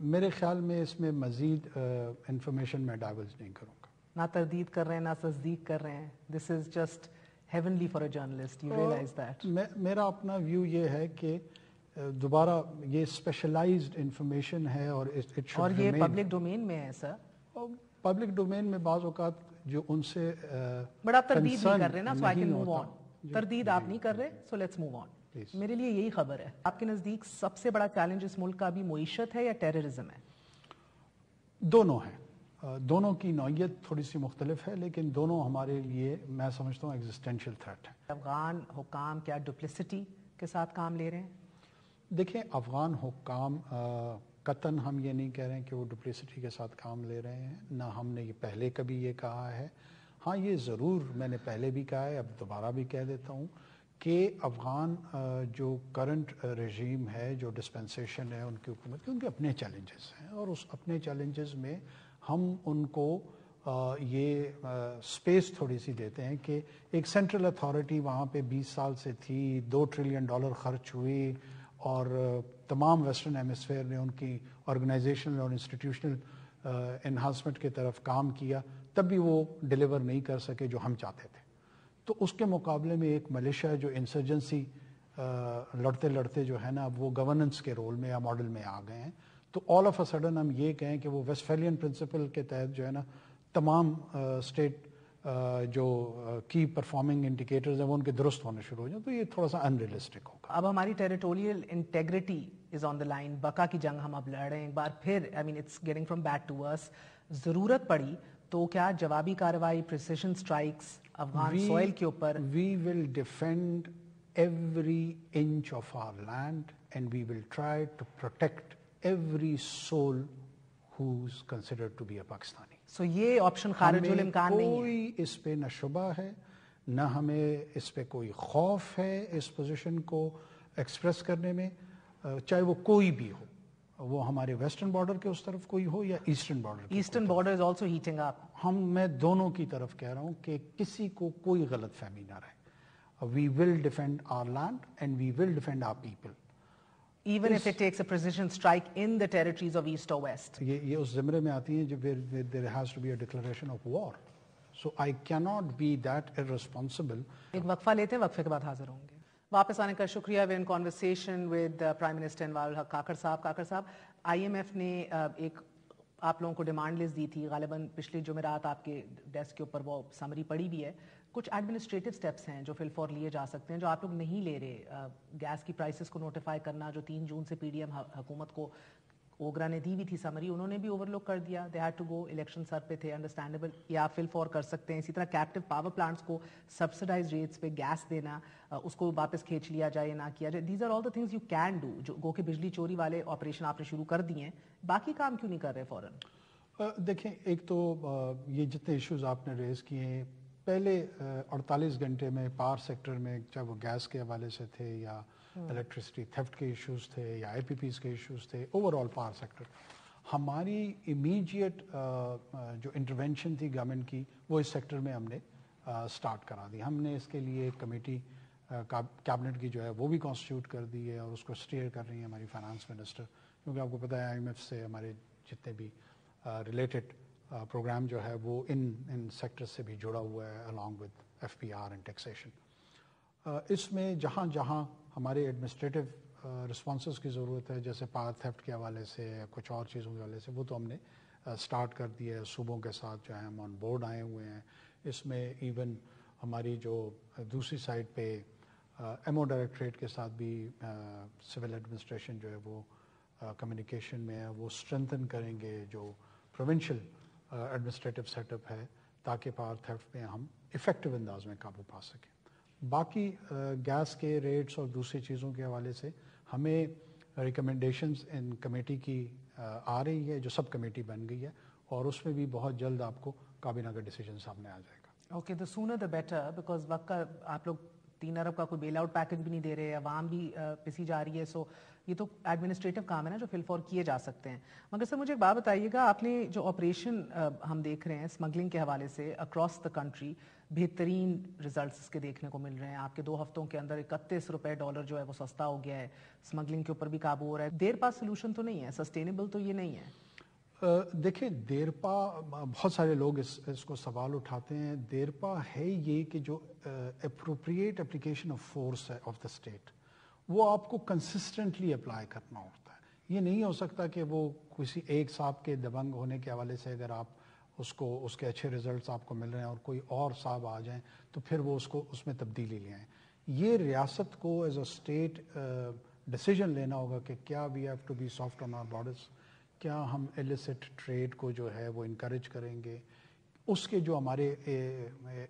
میرے خیال میں اس میں مزید information میں ڈائیورج نہیں کروں گا. نہ تردید کر رہے ہیں، نہ تصدیق کر رہے ہیں. This is just heavenly for a journalist. You realize that? میرا اپنا ویو یہ ہے کہ دوبارہ یہ اسپیشلائزڈ انفارمیشن ہے اور یہ پبلک ڈومین میں ہے سر. پبلک ڈومین میں بعض اوقات جو ان سے بٹ آپ تردید نہیں کر رہے نا, سو آئی کین موو آن. تردید آپ نہیں کر رہے, سو لیٹس موو آن. میرے لیے یہی خبر ہے. آپ کے نزدیک سب سے بڑا چیلنج اس ملک کا بھی معیشت ہے یا ٹیررزم ہے؟ دونوں ہیں. دونوں کی نوعیت تھوڑی سی مختلف ہے, لیکن دونوں ہمارے لیے میں سمجھتا ہوں ایگزسٹینشیل تھریٹ ہے. افغان حکام کیا ڈپلیسٹی کے ساتھ کام لے رہے ہیں؟ دیکھیں افغان حکام قطعاً ہم یہ نہیں کہہ رہے ہیں کہ وہ ڈپلیسٹی کے ساتھ کام لے رہے ہیں، نہ ہم نے یہ پہلے کبھی یہ کہا ہے. ہاں یہ ضرور میں نے پہلے بھی کہا ہے، اب دوبارہ بھی کہہ دیتا ہوں کہ افغان جو کرنٹ رژیم ہے، جو ڈسپنسیشن ہے ان کی حکومت کی، ان کے اپنے چیلنجز ہیں، اور اس اپنے چیلنجز میں ہم ان کو یہ سپیس تھوڑی سی دیتے ہیں کہ ایک سینٹرل اتھارٹی وہاں پہ 20 سال سے تھی، $2 ٹریلین خرچ ہوئی، اور تمام ویسٹرن ہیمسفیئر نے ان کی آرگنائزیشنل اور انسٹیٹیوشنل انہانسمنٹ کی طرف کام کیا، تب بھی وہ ڈیلیور نہیں کر سکے جو ہم چاہتے تھے. تو اس کے مقابلے میں ایک ملیشیا جو انسرجنسی لڑتے لڑتے جو ہے نا اب وہ گورننس کے رول میں یا ماڈل میں آ گئے ہیں. تو آل آف اے سڈن ہم یہ کہیں کہ وہ ویسٹفیلین پرنسپل کے تحت جو ہے نا تمام اسٹیٹ جو کی پرفارمنگ انڈیکیٹرز ہیں وہ ان کے درست ہونے شروع ہو جائیں، تو یہ تھوڑا سا ان ریئلسٹک ہوگا. اب ہماری territorial integrity is on the line, بقا کی جنگ ہم اب لڑ رہے ہیں ایک بار پھر. I mean it's getting from bad to worse. ضرورت پڑی تو کیا جوابی کارروائی، پریسیشن اسٹرائکس افغان سوئل کے اوپر؟ We will defend every inch of our land and we will try to protect every soul who is considered to be a Pakistani. سو یہ option خارج الامکان نہیں ہے. کوئی اس پہ نہ شبہ ہے، نہ ہمیں اس پہ کوئی خوف ہے اس پوزیشن کو ایکسپریس کرنے میں، چاہے وہ کوئی بھی ہو، وہ ہمارے ویسٹرن بارڈر کے اس طرف کوئی ہو یا eastern border. Eastern border is also heating up. میں دونوں کی طرف کہہ رہا ہوں کہ کسی کو کوئی غلط فہمی نہ رہے. We will defend our land and we will defend our people. Even if it takes a precision strike in the territories of East or West. یہ اس زمرے میں آتی ہیں جب there has to be a declaration of war. So I cannot be that irresponsible. ایک وقفہ لیتے ہیں، وقفے کے بعد حاضر ہوں گے. واپس آنے کا شکریہ. وی ان کنورسیشن ود پرائم منسٹر انوار الحق کاکڑ صاحب. کاکڑ صاحب، IMF نے ایک آپ لوگوں کو ڈیمانڈ لسٹ دی تھی، غالباً پچھلی جمعرات آپ کے ڈیسک کے اوپر وہ سمری پڑی بھی ہے. کچھ ایڈمنسٹریٹو سٹیپس ہیں جو فی الفور لیے جا سکتے ہیں جو آپ لوگ نہیں لے رہے. گیس کی پرائسز کو نوٹیفائی کرنا، جو 3 جون سے PDM حکومت کو اوگرا نے دی ہوئی تھی سمری، انہوں نے بھی اوور لک کر دیا. They had to go, election سر پہ تھے، انڈرسٹینڈیبل. یا آپ فی الفور کر سکتے ہیں. اسی طرح کیپٹیو پاور پلانٹس کو سبسڈائز ریٹس پہ گیس دینا، اس کو واپس کھینچ لیا جائے یا نہ کیا جائے. These are all the things you can do. جو گو کہ بجلی چوری والے آپریشن آپ نے شروع کر دیے ہیں، باقی کام کیوں نہیں کر رہے فوراً؟ دیکھیں، ایک تو یہ جتنے ایشوز آپ نے ریز کیے ہیں، پہلے 48 گھنٹے میں پاور سیکٹر میں، چاہے وہ گیس کے حوالے سے تھے یا الیکٹریسٹی تھیفٹ کے ایشوز تھے یا IPPs کے ایشوز تھے، اوور آل پاور سیکٹر، ہماری امیجیٹ جو انٹرونشن تھی گورنمنٹ کی وہ اس سیکٹر میں ہم نے سٹارٹ کرا دی. ہم نے اس کے لیے ایک کمیٹی کیبنٹ کی جو ہے وہ بھی کانسٹیٹیوٹ کر دی ہے، اور اس کو اسٹیئر کر رہی ہیں ہماری فائنانس منسٹر، کیونکہ آپ کو پتہ ہے IMF سے ہمارے جتنے بھی ریلیٹڈ پروگرام جو ہے وہ ان سیکٹر سے بھی جڑا ہوا ہے along with FPR and taxation. اس میں جہاں جہاں ہمارے ایڈمنسٹریٹو رسپانسز کی ضرورت ہے، جیسے پاور تھیفٹ کے حوالے سے یا کچھ اور چیزوں کے حوالے سے، وہ تو ہم نے سٹارٹ کر دیا ہے. صوبوں کے ساتھ جو ہے ہم آن بورڈ آئے ہوئے ہیں. اس میں ایون ہماری جو دوسری سائڈ پہ MO ڈائریکٹریٹ کے ساتھ بھی سول ایڈمنسٹریشن جو ہے وہ کمیونیکیشن میں ہے، وہ اسٹرینتھن کریں گے جو پروونشل ایڈمنسٹریٹو سیٹ اپ ہے، تاکہ پاور تھیفٹ پہ ہم ایفیکٹو انداز میں قابو پا سکیں. باقی گیس کے ریٹس اور دوسری چیزوں کے حوالے سے ہمیں ریکمنڈیشنز ان کمیٹی کی آ رہی ہے، جو سب کمیٹی بن گئی ہے، اور اس میں بھی بہت جلد آپ کو کابینہ کا ڈیسیجن سامنے آ جائے گا. Okay, the sooner the better, because وقت کا آپ لوگ 3 ارب کا کوئی بیل آؤٹ پیکج بھی نہیں دے رہے، عوام بھی پسی جا رہی ہے. سو یہ تو ایڈمنسٹریٹو کام ہے نا جو فی الفور کیے جا سکتے ہیں. مگر سر مجھے ایک بات بتائیے گا، آپ نے جو آپریشن ہم دیکھ رہے ہیں اسمگلنگ کے حوالے سے اکراس دا کنٹری، بہترین ریزلٹس اس کے دیکھنے کو مل رہے ہیں. آپ کے 2 ہفتوں کے اندر $31 جو ہے وہ سستا ہو گیا ہے، اسمگلنگ کے اوپر بھی قابو ہو رہا ہے. دیر پاس سولوشن تو نہیں ہے، سسٹینیبل تو یہ نہیں ہے. دیکھیں، دیرپا بہت سارے لوگ اس کو سوال اٹھاتے ہیں. دیرپا ہے یہ کہ جو اپروپریٹ اپلیکیشن آف فورس ہے آف دا اسٹیٹ، وہ آپ کو کنسسٹنٹلی اپلائی کرنا ہوتا ہے. یہ نہیں ہو سکتا کہ وہ کسی ایک صاحب کے دبنگ ہونے کے حوالے سے اگر آپ اس کے اچھے ریزلٹس آپ کو مل رہے ہیں اور کوئی اور صاحب آ جائیں تو پھر وہ اس میں تبدیلی لے آئیں. یہ ریاست کو ایز اے اسٹیٹ ڈیسیجن لینا ہوگا کہ کیا we have to be soft on our borders, کیا ہم ایلیسٹ ٹریڈ کو جو ہے وہ انکریج کریں گے. اس کے جو ہمارے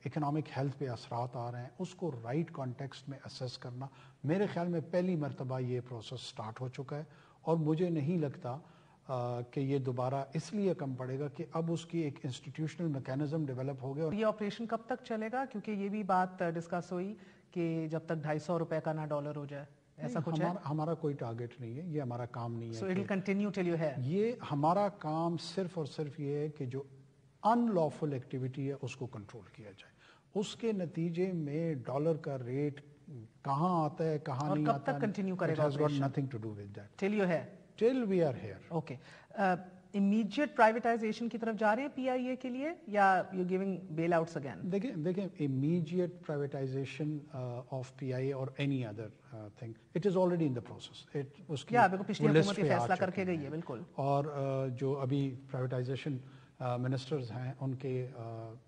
اکنامک ہیلتھ پہ اثرات آ رہے ہیں اس کو رائٹ کانٹیکسٹ میں اسیس کرنا، میرے خیال میں پہلی مرتبہ یہ پروسیس سٹارٹ ہو چکا ہے، اور مجھے نہیں لگتا کہ یہ دوبارہ اس لیے کم پڑے گا کہ اب اس کی ایک انسٹیٹیوشنل میکینزم ڈیولپ ہو گیا. یہ آپریشن کب تک چلے گا؟ کیونکہ یہ بھی بات ڈسکس ہوئی کہ جب تک $250 کا نہ ڈالر ہو جائے، ایسا کچھ ہے؟ ہمارا کوئی ٹارگیٹ نہیں ہے، یہ ہمارا کام نہیں ہے. So it will continue till you have. یہ ہمارا کام صرف اور صرف یہ ہے کہ جو ان لافل ایکٹیویٹی ہے اس کو کنٹرول کیا جائے. اس کے نتیجے میں ڈالر کا ریٹ کہاں آتا ہے کہاں نہیں آتا، اور کب تک کنٹینیو کرے گا؟ It has got nothing to do with that. Till you have. Till we are here. Okay. Immediate privatization کی طرف جا رہے ہیں PIA کے لیے، یا you're giving bailouts again? دیکھیں immediate privatization of PIA or any other thing, it is already in the process. بالکل پچھلی حکومت یہ فیصلہ کر کے گئی ہے. بالکل. اور جو ابھی privatization منسٹرز ہیں ان کے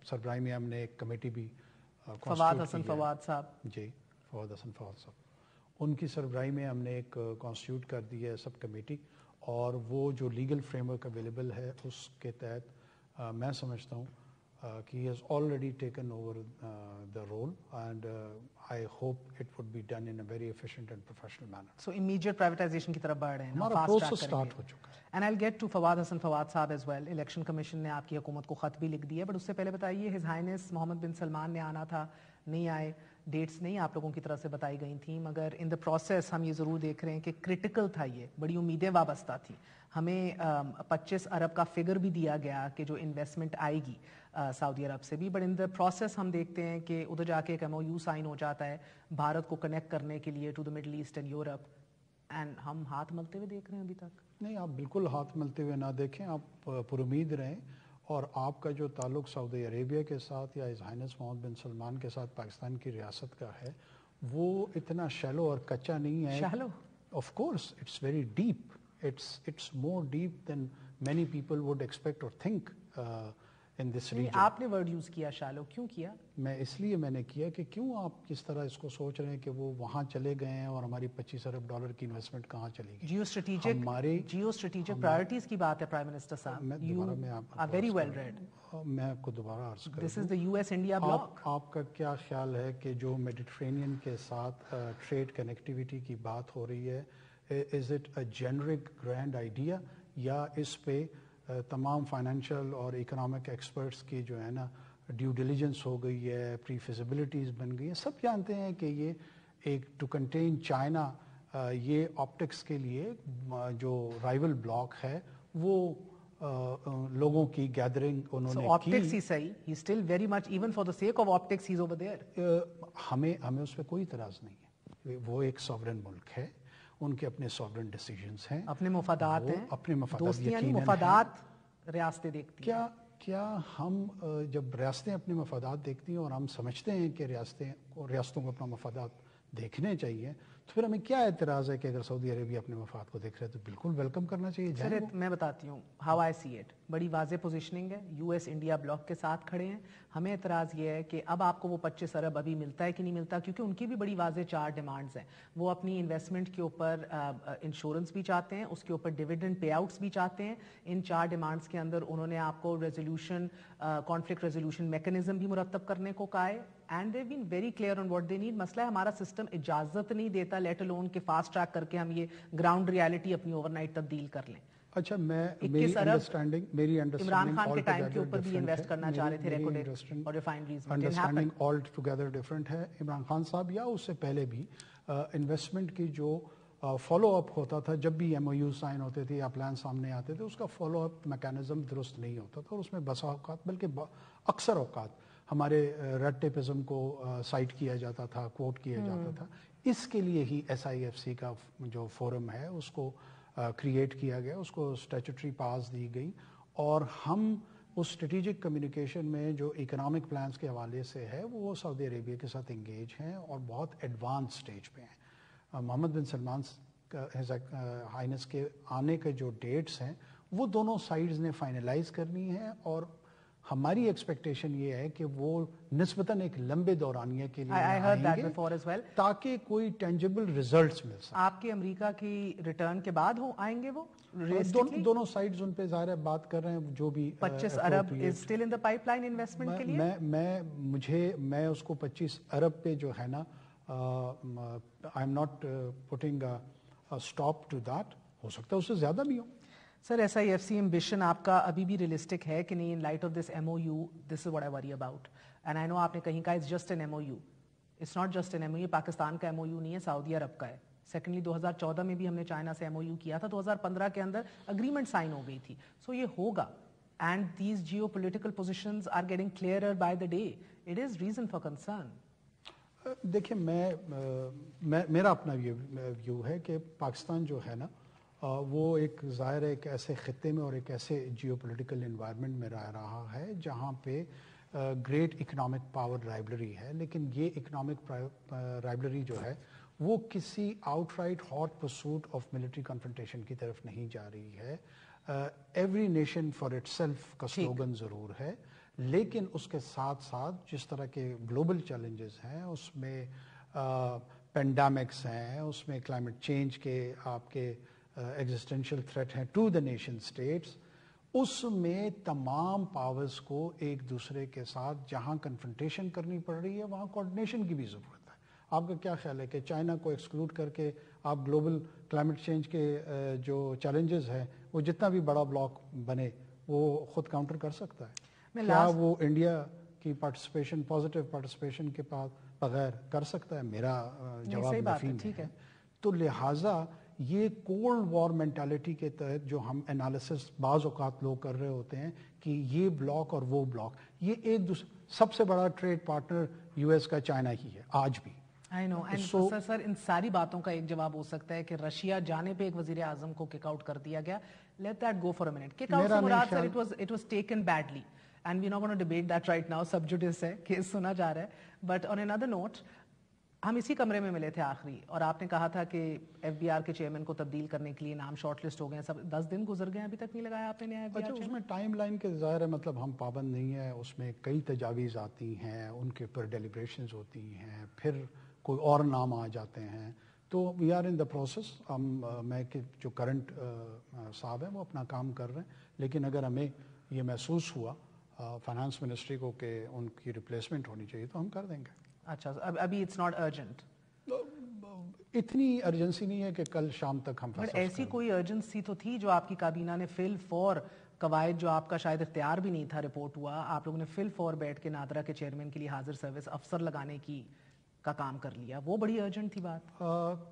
سربراہی میں ہم نے ایک کمیٹی بھی فواد حسن فواد صاحب، جی فواد حسن فواد صاحب، ان کی سربراہی میں ہم نے ایک کانسٹیٹیوٹ کر دی ہے سب کمیٹی، اور وہ جو لیگل فریم ورک اویلیبل ہے اس کے تحت میں سمجھتا ہوں کہ he has already taken over the role, and I hope it would be done in a very efficient and professional manner. So immediate privatization کی طرف بڑھ رہے ہیں، ہمارا پروسیس سٹارٹ ہو چکا ہے. And I'll get to Fawad Hassan Fawad صاحب as well. الیکشن کمیشن نے آپ کی حکومت کو خط بھی لکھ دیا، بٹ اس سے پہلے بتائیے ہز ہائنس محمد بن سلمان نے آنا تھا، نہیں آئے، ڈیٹس نہیں آپ لوگوں کی طرف سے بتائی گئی تھیں، مگر ان دا پروسیس ہم یہ ضرور دیکھ رہے ہیں کہ کرٹیکل تھا، یہ بڑی امیدیں وابستہ تھیں. ہمیں 25 ارب کا فگر بھی دیا گیا کہ جو انویسٹمنٹ آئے گی سعودی عرب سے بھی، بٹ ان دا پروسیس ہم دیکھتے ہیں کہ ادھر جا کے ایک MOU سائن ہو جاتا ہے بھارت کو کنیکٹ کرنے کے لیے to the Middle East and Europe, and ہم ہاتھ ملتے ہوئے دیکھ رہے ہیں ابھی تک. نہیں، آپ بالکل ہاتھ ملتے ہوئے نہ دیکھیں، آپ پر امید رہیں، اور آپ کا جو تعلق سعودی عربیہ کے ساتھ یا ہز ہائنس محمد بن سلمان کے ساتھ پاکستان کی ریاست کا ہے وہ اتنا شیلو اور کچا نہیں ہے. Shallow? Of course it's very deep. It's more deep than many people would expect or think in this region. آپ نے ورڈ یوز کیا شالو، کیوں کیا؟ میں نے کیا کہ کیوں آپ کس طرح اس کو سوچ رہے ہیں کہ وہ وہاں چلے گئے ہیں اور ہماری $25 ارب کی انویسٹمنٹ کہاں چلی گئی. جیو اسٹریٹجک پرائرٹیز کی بات ہے پرائم منسٹر صاحب. Very well read. میں آپ کو دوبارہ عرض کروں، this is the US India bloc. آپ کا کیا خیال ہے کہ جو میڈیٹرینین کے ساتھ ٹریڈ کنیکٹیویٹی کی بات ہو رہی ہے، is it a generic grand idea, یا اس پہ تمام فائنینشیل اور اکنامک ایکسپرٹس کی جو ہے نا ڈیو ڈیلیجنس ہو گئی ہے، پری فیزیبلٹیز بن گئی ہیں؟ سب جانتے ہیں کہ یہ ایک ٹو کنٹین چائنا، یہ آپٹکس کے لیے جو رائیول بلاک ہے وہ لوگوں کی گیدرنگ انہوں نے کی. آپٹکس ہی صحیح، he still very much even for the sake of optics he is over there. ہمیں اس پہ کوئی اعتراض نہیں ہے، وہ ایک سوورن ملک ہے، ان کے اپنے سوورن ڈیسیجنز ہیں، اپنے مفادات ہیں، اپنے مفادات، دوستیاں نہیں مفادات ریاستیں دیکھتی ہیں. کیا ہم جب ریاستیں اپنے مفادات دیکھتی ہیں اور ہم سمجھتے ہیں کہ ریاستوں کو اپنا مفادات دیکھنے چاہیے، تو پھر ہمیں کیا اعتراض ہے کہ اگر سعودی عربیہ اپنے مفاد کو دیکھ رہے ہیں تو بالکل ویلکم کرنا چاہیے. سر میں بتاتی ہوں ہاؤ آئی سی اٹ، بڑی واضح پوزیشننگ ہے، US انڈیا بلاک کے ساتھ کھڑے ہیں. ہمیں اعتراض یہ ہے کہ اب آپ کو وہ 25 ارب ابھی ملتا ہے کہ نہیں ملتا، کیونکہ ان کی بھی بڑی واضح 4 ڈیمانڈز ہیں. وہ اپنی انویسٹمنٹ کے اوپر انشورنس بھی چاہتے ہیں، اس کے اوپر ڈیویڈنڈ پے آؤٹس بھی چاہتے ہیں. ان 4 ڈیمانڈز کے اندر انہوں نے آپ کو کانفلکٹ ریزولوشن میکنزم بھی مرتب کرنے کو کہا ہے، and they been very clear on what they need. مسئلہ ہے ہمارا سسٹم اجازت نہیں دیتا لیٹ الون کہ فاسٹ ٹریک کر کے ہم یہ گراؤنڈ ریالٹی اپنی اوور نائٹ تبدیل کر لیں. اچھا، میری انڈرسٹینڈنگ عمران خان کے ٹائم کے اوپر بھی انویسٹ کرنا چاہ رہے تھے ریکوڈیٹ اور ریفائنریز میں. انڈرسٹینڈنگ آل ٹوگیدر ڈفرینٹ ہے. عمران خان صاحب یا اس سے پہلے بھی انویسٹمنٹ کی جو فالو اپ ہوتا تھا، جب بھی MOU سائن ہوتے تھے یا پلان سامنے آتے تھے، اس کا فالو اپ میکانزم درست نہیں ہوتا تھا، اور اس میں بسا اوقات بلکہ اکثر اوقات ہمارے ریڈ ٹیپزم کو سائٹ کیا جاتا تھا، کوٹ کیا جاتا تھا. اس کے لیے ہی SIFC کا جو فورم ہے اس کو کریٹ کیا گیا، اس کو اسٹیچوٹری پاس دی گئی، اور ہم اس اسٹریٹجک کمیونیکیشن میں جو اکنامک پلانس کے حوالے سے ہے وہ سعودی عربیہ کے ساتھ انگیج ہیں اور بہت ایڈوانس سٹیج پہ ہیں. محمد بن سلمان ہائنس کے آنے کے جو ڈیٹس ہیں وہ دونوں سائڈز نے فائنلائز کرنی ہے، اور ہماری ایکسپیکٹیشن یہ ہے کہ وہ نسبتاً ایک لمبے دورانیے کے لیے I heard that آئیں گے before as well. تاکہ کوئی ٹینجیبل ریزلٹس مل سکیں. آپ کے امریکہ کی ریٹرن کے بعد آئیں گے وہ دونوں سائڈز ان پہ ظاہر ہے بات کر رہے ہیں جو بھی 25 ارب is still in the pipeline investment کے لیے. میں اس کو 25 ارب پہ جو ہے نا I am not putting stop to that. ہو سکتا ہے اس سے زیادہ بھی ہو. سر ایسا ایف سی ایمبیشن آپ کا ابھی بھی ریئلسٹک ہے کہ نہیں؟ In light of this MOU this is what I worry about. And I know آپ نے کہیں کہا it's just an MOU. It's not just an MOU. Pakistan کا MOU نہیں ہے, سعودی عرب کا ہے. سیکنڈلی 2014 میں بھی ہم نے چائنا سے MOU کیا تھا, 2015 کے اندر اگریمنٹ سائن ہو گئی تھی. سو یہ ہوگا. And these geopolitical positions are getting clearer by the day. It is reason for concern. دیکھیں میرا اپنا ویو ہے کہ پاکستان جو ہے نا وہ ایک ظاہر ایک ایسے خطے میں اور ایک ایسے جیو پولیٹیکل انوائرمنٹ میں رہ رہا ہے جہاں پہ گریٹ اکنامک پاور رائبلری ہے. لیکن یہ اکنامک رائبلری جو ہے وہ کسی out right hot pursuit of military confrontation کی طرف نہیں جا رہی ہے. Every nation for itself کا سلوگن ضرور ہے, لیکن اس کے ساتھ ساتھ جس طرح کے گلوبل چیلنجز ہیں, اس میں پینڈیمکس ہیں, اس میں کلائمیٹ چینج کے آپ کے ایگزسٹینشیل تھریٹ ہیں ٹو دا نیشن اسٹیٹس, اس میں تمام پاورز کو ایک دوسرے کے ساتھ جہاں کنفرنٹیشن کرنی پڑ رہی ہے وہاں کوآرڈینیشن کی بھی ضرورت ہے. آپ کا کیا خیال ہے کہ چائنا کو ایکسکلوڈ کر کے آپ گلوبل کلائمیٹ چینج کے جو چیلنجز ہیں وہ جتنا بھی بڑا بلاک بنے وہ خود کاؤنٹر کر سکتا ہے؟ کیا وہ انڈیا کی پارٹیسپیشن پازیٹیو پارٹیسپیشن کے بغیر کر سکتا ہے؟ میرا جواب نفی میں ہے. تو لہٰذا یہ کولڈ وار مینٹالٹی کے تحت جو ہم انالیسس بعض اوقات لوگ کر رہے ہوتے ہیں کہ یہ بلاک اور وہ بلاک, یہ ایک دوسرے سب سے بڑا ٹریڈ پارٹنر US کا چائنا ہی ہے آج بھی. I know. And سر ان ساری باتوں کا ایک جواب ہو سکتا ہے کہ رشیا جانے پہ ایک وزیر اعظم کو کک آؤٹ کر دیا گیا. Let that go for a minute. Kick out سے مراد سر it was taken badly. And we're not going to debate that right now. Sub judice ہے, کیس سنا جا رہا ہے. But on another note, ہم اسی کمرے میں ملے تھے آخری, اور آپ نے کہا تھا کہ FBR کے چیئرمین کو تبدیل کرنے کے لیے نام شارٹ لسٹ ہو گئے ہیں. سب 10 دن گزر گئے ہیں, ابھی تک نہیں لگایا آپ نے. اچھا, اس میں ٹائم لائن کے ظاہر ہے مطلب ہم پابند نہیں ہیں. اس میں کئی تجاویز آتی ہیں, ان کے اوپر ڈیلیبریشنز ہوتی ہیں, پھر کوئی اور نام آ جاتے ہیں. تو we are in the process. میں کہ جو کرنٹ صاحب ہیں وہ اپنا کام کر رہے ہیں, لیکن اگر ہمیں یہ محسوس ہوا فائنانس منسٹری کو کہ ان کی ریپلیسمنٹ ہونی چاہیے تو ہم کر دیں گے. اچھا, ابھی اٹس ناٹ ارجنٹ. اتنی ارجنسی نہیں ہے کہ کل شام تک ہم بٹ ایسی کوئی ارجنسی تو تھی جو آپ کی کابینہ نے فل فور قواعد جو آپ کا شاید اختیار بھی نہیں تھا, رپورٹ ہوا, آپ لوگوں نے فل فور بیٹھ کے نادرا کے چیئرمین کے لیے حاضر سروس افسر لگانے کی کا کام کر لیا. وہ بڑی ارجنٹ تھی بات.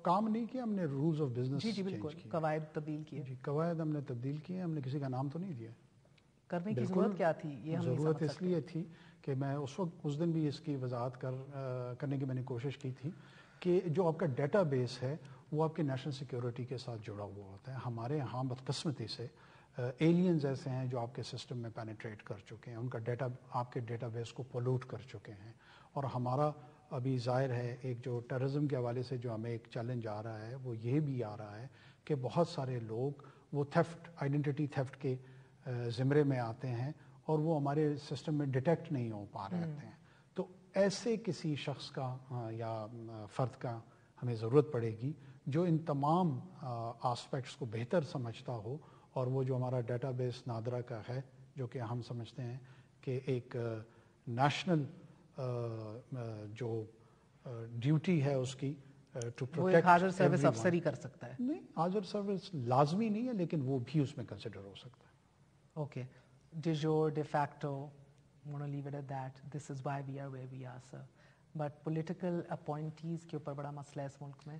کام نہیں کیا ہم نے, رولز آف بزنس. جی بالکل, قواعد تبدیل کیے. جی قواعد ہم نے تبدیل کیے, ہم نے کسی کا نام تو نہیں دیا. کرنے کی ضرورت کیا تھی؟ یہ ہم ضرورت اس لیے تھی کہ میں اس دن بھی اس کی وضاحت کرنے کی میں نے کوشش کی تھی کہ جو آپ کا ڈیٹا بیس ہے وہ آپ کے نیشنل سیکیورٹی کے ساتھ جڑا ہوا ہوتا ہے. ہمارے یہاں بدقسمتی سے ایلینز ایسے ہیں جو آپ کے سسٹم میں پینیٹریٹ کر چکے ہیں, ان کا ڈیٹا آپ کے ڈیٹا بیس کو پولوٹ کر چکے ہیں. اور ہمارا ابھی ظاہر ہے ایک جو ٹیررزم کے حوالے سے جو ہمیں ایک چیلنج آ رہا ہے وہ یہ بھی آ رہا ہے کہ بہت سارے لوگ وہ تھیفٹ, آئیڈینٹی تھیفٹ کے زمرے میں آتے ہیں اور وہ ہمارے سسٹم میں ڈیٹیکٹ نہیں ہو پا رہے ہیں. تو ایسے کسی شخص کا یا فرد کا ہمیں ضرورت پڑے گی جو ان تمام آسپیکٹس کو بہتر سمجھتا ہو, اور وہ جو ہمارا ڈیٹا بیس نادرا کا ہے جو کہ ہم سمجھتے ہیں کہ ایک نیشنل جو ڈیوٹی ہے اس کی ٹو پروٹیکٹ. حاضر سروس افسر ہی کر سکتا ہے. نہیں, حاضر سروس لازمی نہیں ہے, لیکن وہ بھی اس میں کنسیڈر ہو سکتا ہے. Okay, de jure, de facto, I'm going to leave it at that. This is why we are where we are, sir. But political appointees کے اوپر بڑا مسئلہ ہے اس ملک میں.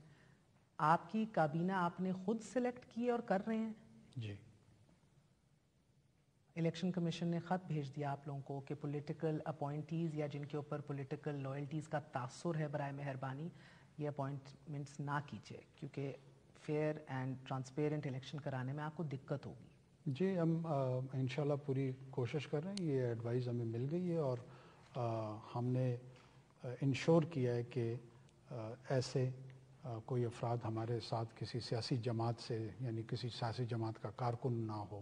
آپ کی کابینہ آپ نے خود سلیکٹ کی اور کر رہے ہیں؟ جی. الیکشن کمیشن نے خط بھیج دیا آپ لوگوں کو کہ پولیٹیکل اپوائنٹیز یا جن کے اوپر پولیٹیکل لائلٹیز کا تاثر ہے برائے مہربانی یہ اپوائنٹمنٹس نہ کیجیے, کیونکہ فیئر اینڈ ٹرانسپیرنٹ الیکشن کرانے میں آپ کو دقت ہوگی. جی, ہم انشاءاللہ پوری کوشش کر رہے ہیں. یہ ایڈوائز ہمیں مل گئی ہے اور ہم نے انشور کیا ہے کہ ایسے کوئی افراد ہمارے ساتھ کسی سیاسی جماعت سے, یعنی کسی سیاسی جماعت کا کارکن نہ ہو,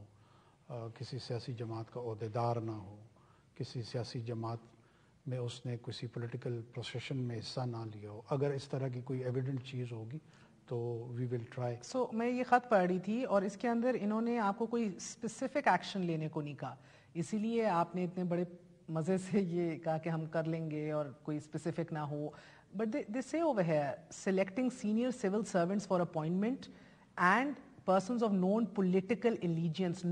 کسی سیاسی جماعت کا عہدیدار نہ ہو, کسی سیاسی جماعت میں اس نے کسی پولیٹیکل پروسیشن میں حصہ نہ لیا ہو. اگر اس طرح کی کوئی ایویڈنٹ چیز ہوگی تو وی ول ٹرائی. سو میں یہ خط پڑھ رہی تھی اور اس کے اندر انہوں نے آپ کو کوئی اسپیسیفک ایکشن لینے کو نہیں کہا, اسی لیے آپ نے اتنے بڑے مزے سے یہ کہا کہ ہم کر لیں گے اور کوئی اسپیسیفک نہ ہو. بٹ دے سے over here selecting senior civil servants for appointment and persons of known political allegiance.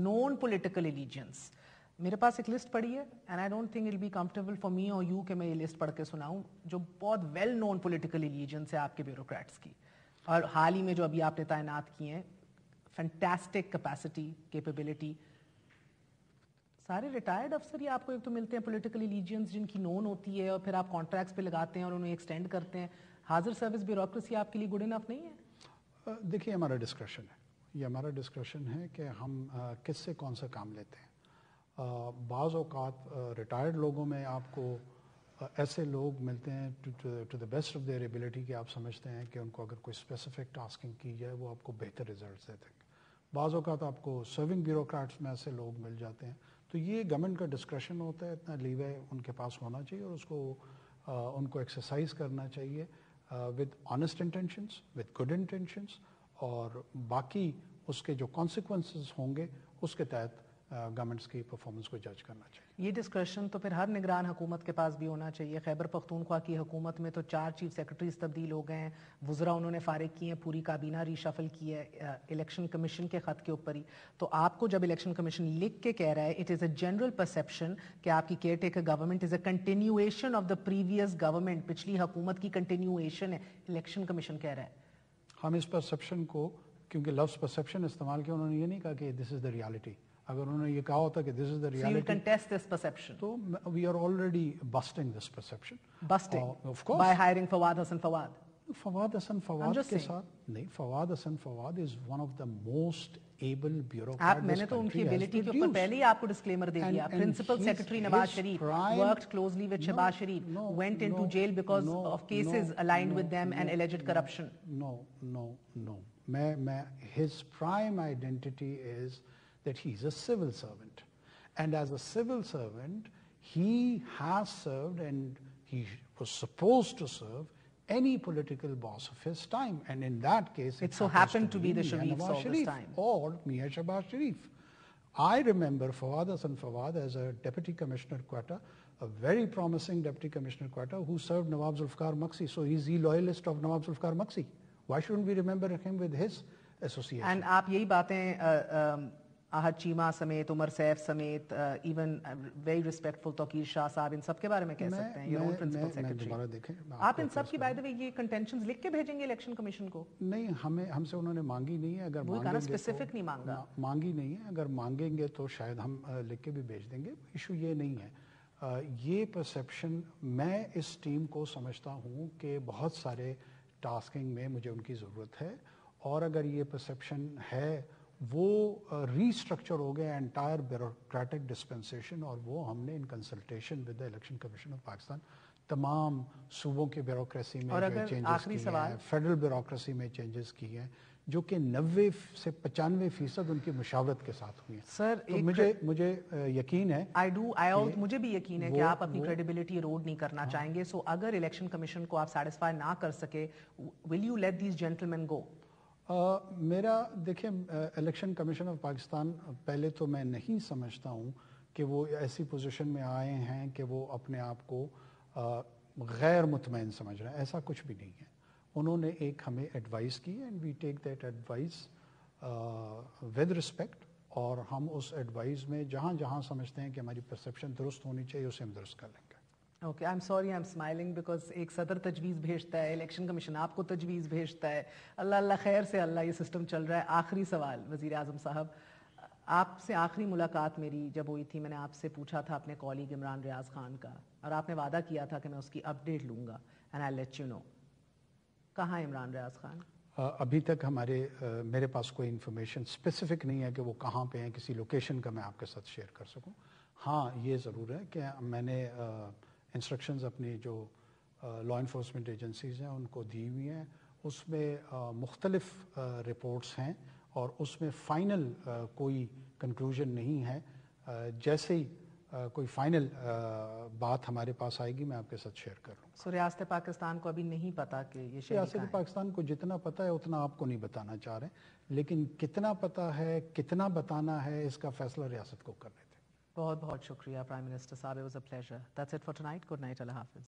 میرے پاس ایک لسٹ پڑی ہے and I don't think it'll be comfortable for me or you کہ میں یہ لسٹ پڑھ کے سناؤں جو بہت ویل نون پولیٹیکل allegiance ہے آپ کے بیوروکریٹس کی, اور حال ہی میں جو ابھی آپ نے تعینات کی ہیں فینٹاسٹک کیپیسٹی کیپیبلٹی. سارے ریٹائرڈ افسر ہی آپ کو ایک تو ملتے ہیں پولیٹیکل ایلیجنس جن کی نون ہوتی ہے اور پھر آپ کانٹریکٹس پہ لگاتے ہیں اور انہیں ایکسٹینڈ کرتے ہیں. حاضر سروس بیوروکریسی آپ کے لیے گڈ انف نہیں ہے؟ دیکھیے ہمارا ڈسکرشن ہے, یہ ہمارا ڈسکرشن ہے کہ ہم کس سے کون سا کام لیتے ہیں. بعض اوقات ریٹائرڈ لوگوں میں آپ کو ایسے لوگ ملتے ہیں to the best of their ability کہ آپ سمجھتے ہیں کہ ان کو اگر کوئی اسپیسیفک ٹاسکنگ کی جائے وہ آپ کو بہتر ریزلٹس دیتے ہیں. بعض اوقات آپ کو سرونگ بیوروکریٹس میں ایسے لوگ مل جاتے ہیں. تو یہ گورنمنٹ کا ڈسکرشن ہوتا ہے, اتنا لیوے ان کے پاس ہونا چاہیے اور اس کو ان کو ایکسرسائز کرنا چاہیے with honest intentions, with good intentions, اور باقی اس کے جو کانسیکوینسز ہوں گے اس کے تحت گورنمنٹس کی پرفارمنس کو جج کرنا چاہیے. یہ ڈسکرشن تو پھر ہر نگران حکومت کے پاس بھی ہونا چاہیے. خیبر پختونخوا کی حکومت میں تو 4 چیف سیکرٹریز تبدیل ہو گئے ہیں, وزراء انہوں نے فارغ کیے ہیں, پوری کابینہ ریشفل کی ہے الیکشن کمیشن کے خط کے اوپر ہی. تو آپ کو جب الیکشن کمیشن لکھ کے کہہ رہا ہے it is a general perception کہ آپ کی care taker government is a continuation of the previous government, پچھلی حکومت کی کنٹینیویشن ہے, الیکشن کمیشن کہہ رہا ہے. ہم اس پرسیپشن کو, کیونکہ لفظ پرسیپشن استعمال کیا, انہوں نے یہ نہیں کہا کہ دس از دا ریالٹی. اگر انہوں نے یہ کہا ہوتا کہ دس از دا ریالٹی تو we are already busting this perception. Of course by hiring Fawad Hassan Fawad. Fawad Hassan Fawad کے ساتھ نہیں, Fawad Hassan Fawad is one of the most able bureaucrat. میں نے تو ان کی ایبلٹی کے اوپر پہلے ہی آپ کو ڈسکلیمر دے دیا. Principal secretary Nawaz Sharif worked closely with Shehbaz Sharif, went into jail because of cases aligned with them and alleged corruption. No. His prime identity is that he is a civil servant, and as a civil servant he has served and he was supposed to serve any political boss of his time, and in that case it so happened to be the Sharifs all this time, or Mia Shehbaz Sharif. I remember Fawad Hassan Fawad as a Deputy Commissioner Quetta, a very promising Deputy Commissioner Quetta who served Nawab Zulfikar Maksi. So he's the loyalist of Nawab Zulfikar Maksi. Why shouldn't we remember him with his association? And آپ یہی باتیں احد چیمہ سمیت, عمر safe سمیت, even very respectful توقیر شاہ صاحب, ان سب کے بارے میں کہہ سکتے ہیں. your own principal secretary. آپ ان سب کی بائی دا وے یہ کنٹینشنز لکھ کے بھیجیں گے الیکشن کمیشن کو؟ نہیں, ہم سے انہوں نے مانگی نہیں ہے. اگر اسپیسیفک نہیں مانگا, مانگی نہیں ہے, اگر مانگیں گے تو شاید ہم لکھ کے بھی بھیج دیں گے. ایشو یہ نہیں ہے. یہ پرسیپشن, میں اس ٹیم کو سمجھتا ہوں کہ بہت سارے ٹاسکنگ میں مجھے ان کی ضرورت ہے, اور اگر یہ پرسیپشن ہے وہ ری اسٹرکچر ہو گیا انٹائر بیوروکریٹک ڈسپنسیشن, اور وہ ہم نے in consultation with the election commission of Pakistan تمام صوبوں کی بیوروکریسی میں چینجز کیے ہیں, فیڈرل بیوروکریسی میں چینجز کیے ہیں, جو کہ 90 سے 95% ان کی مشاورت کے ساتھ ہوئی ہیں. سر مجھے یقین ہے, مجھے بھی یقین ہے کہ آپ اپنی کریڈیبلٹی ایروڈ نہیں کرنا چاہیں گے. سو اگر الیکشن کمیشن کو آپ سیٹسفائی نہ کر سکے, will you let these gentleman go? میرا دیکھیں, الیکشن کمیشن آف پاکستان, پہلے تو میں نہیں سمجھتا ہوں کہ وہ ایسی پوزیشن میں آئے ہیں کہ وہ اپنے آپ کو غیر مطمئن سمجھ رہے ہیں. ایسا کچھ بھی نہیں ہے. انہوں نے ایک ہمیں ایڈوائس کی and we take that advice with respect, اور ہم اس ایڈوائس میں جہاں جہاں سمجھتے ہیں کہ ہماری پرسیپشن درست ہونی چاہیے اسے ہم درست کر لیں گے. Okay, I am sorry, I am smiling because ایک صدر تجویز بھیجتا ہے, الیکشن کمیشن آپ کو تجویز بھیجتا ہے. اللہ خیر سے اللہ یہ سسٹم چل رہا ہے. آخری سوال وزیر اعظم صاحب, آپ سے آخری ملاقات میری جب ہوئی تھی, میں نے آپ سے پوچھا تھا اپنے کالیگ عمران ریاض خان کا, اور آپ نے وعدہ کیا تھا کہ میں اس کی اپڈیٹ لوں گا, and I let you know. کہاں ہے عمران ریاض خان؟ ابھی تک میرے پاس کوئی انفارمیشن اسپیسیفک نہیں ہے کہ وہ کہاں پہ ہیں, کسی لوکیشن کا میں آپ کے ساتھ شیئر کر سکوں. ہاں یہ ضرور ہے کہ میں نے انسٹرکشنز اپنی جو لا انفورسمنٹ ایجنسیز ہیں ان کو دی ہوئی ہیں. اس میں مختلف رپورٹس ہیں اور اس میں فائنل کوئی کنکلوژن نہیں ہے. جیسے ہی کوئی فائنل بات ہمارے پاس آئے گی میں آپ کے ساتھ شیئر کر لوں گا. سو ریاست پاکستان کو ابھی نہیں پتا کہ یہ شہری ریاست کہاں ہے؟ پاکستان کو جتنا پتہ ہے اتنا آپ کو نہیں بتانا چاہ رہے ہیں، لیکن کتنا پتہ ہے کتنا بتانا ہے اس کا فیصلہ ریاست کو کرنے تھے. بہت بہت شکریہ پرائم منسٹر صاحب. It was a pleasure. That's it for tonight. Good night. اللہ حافظ.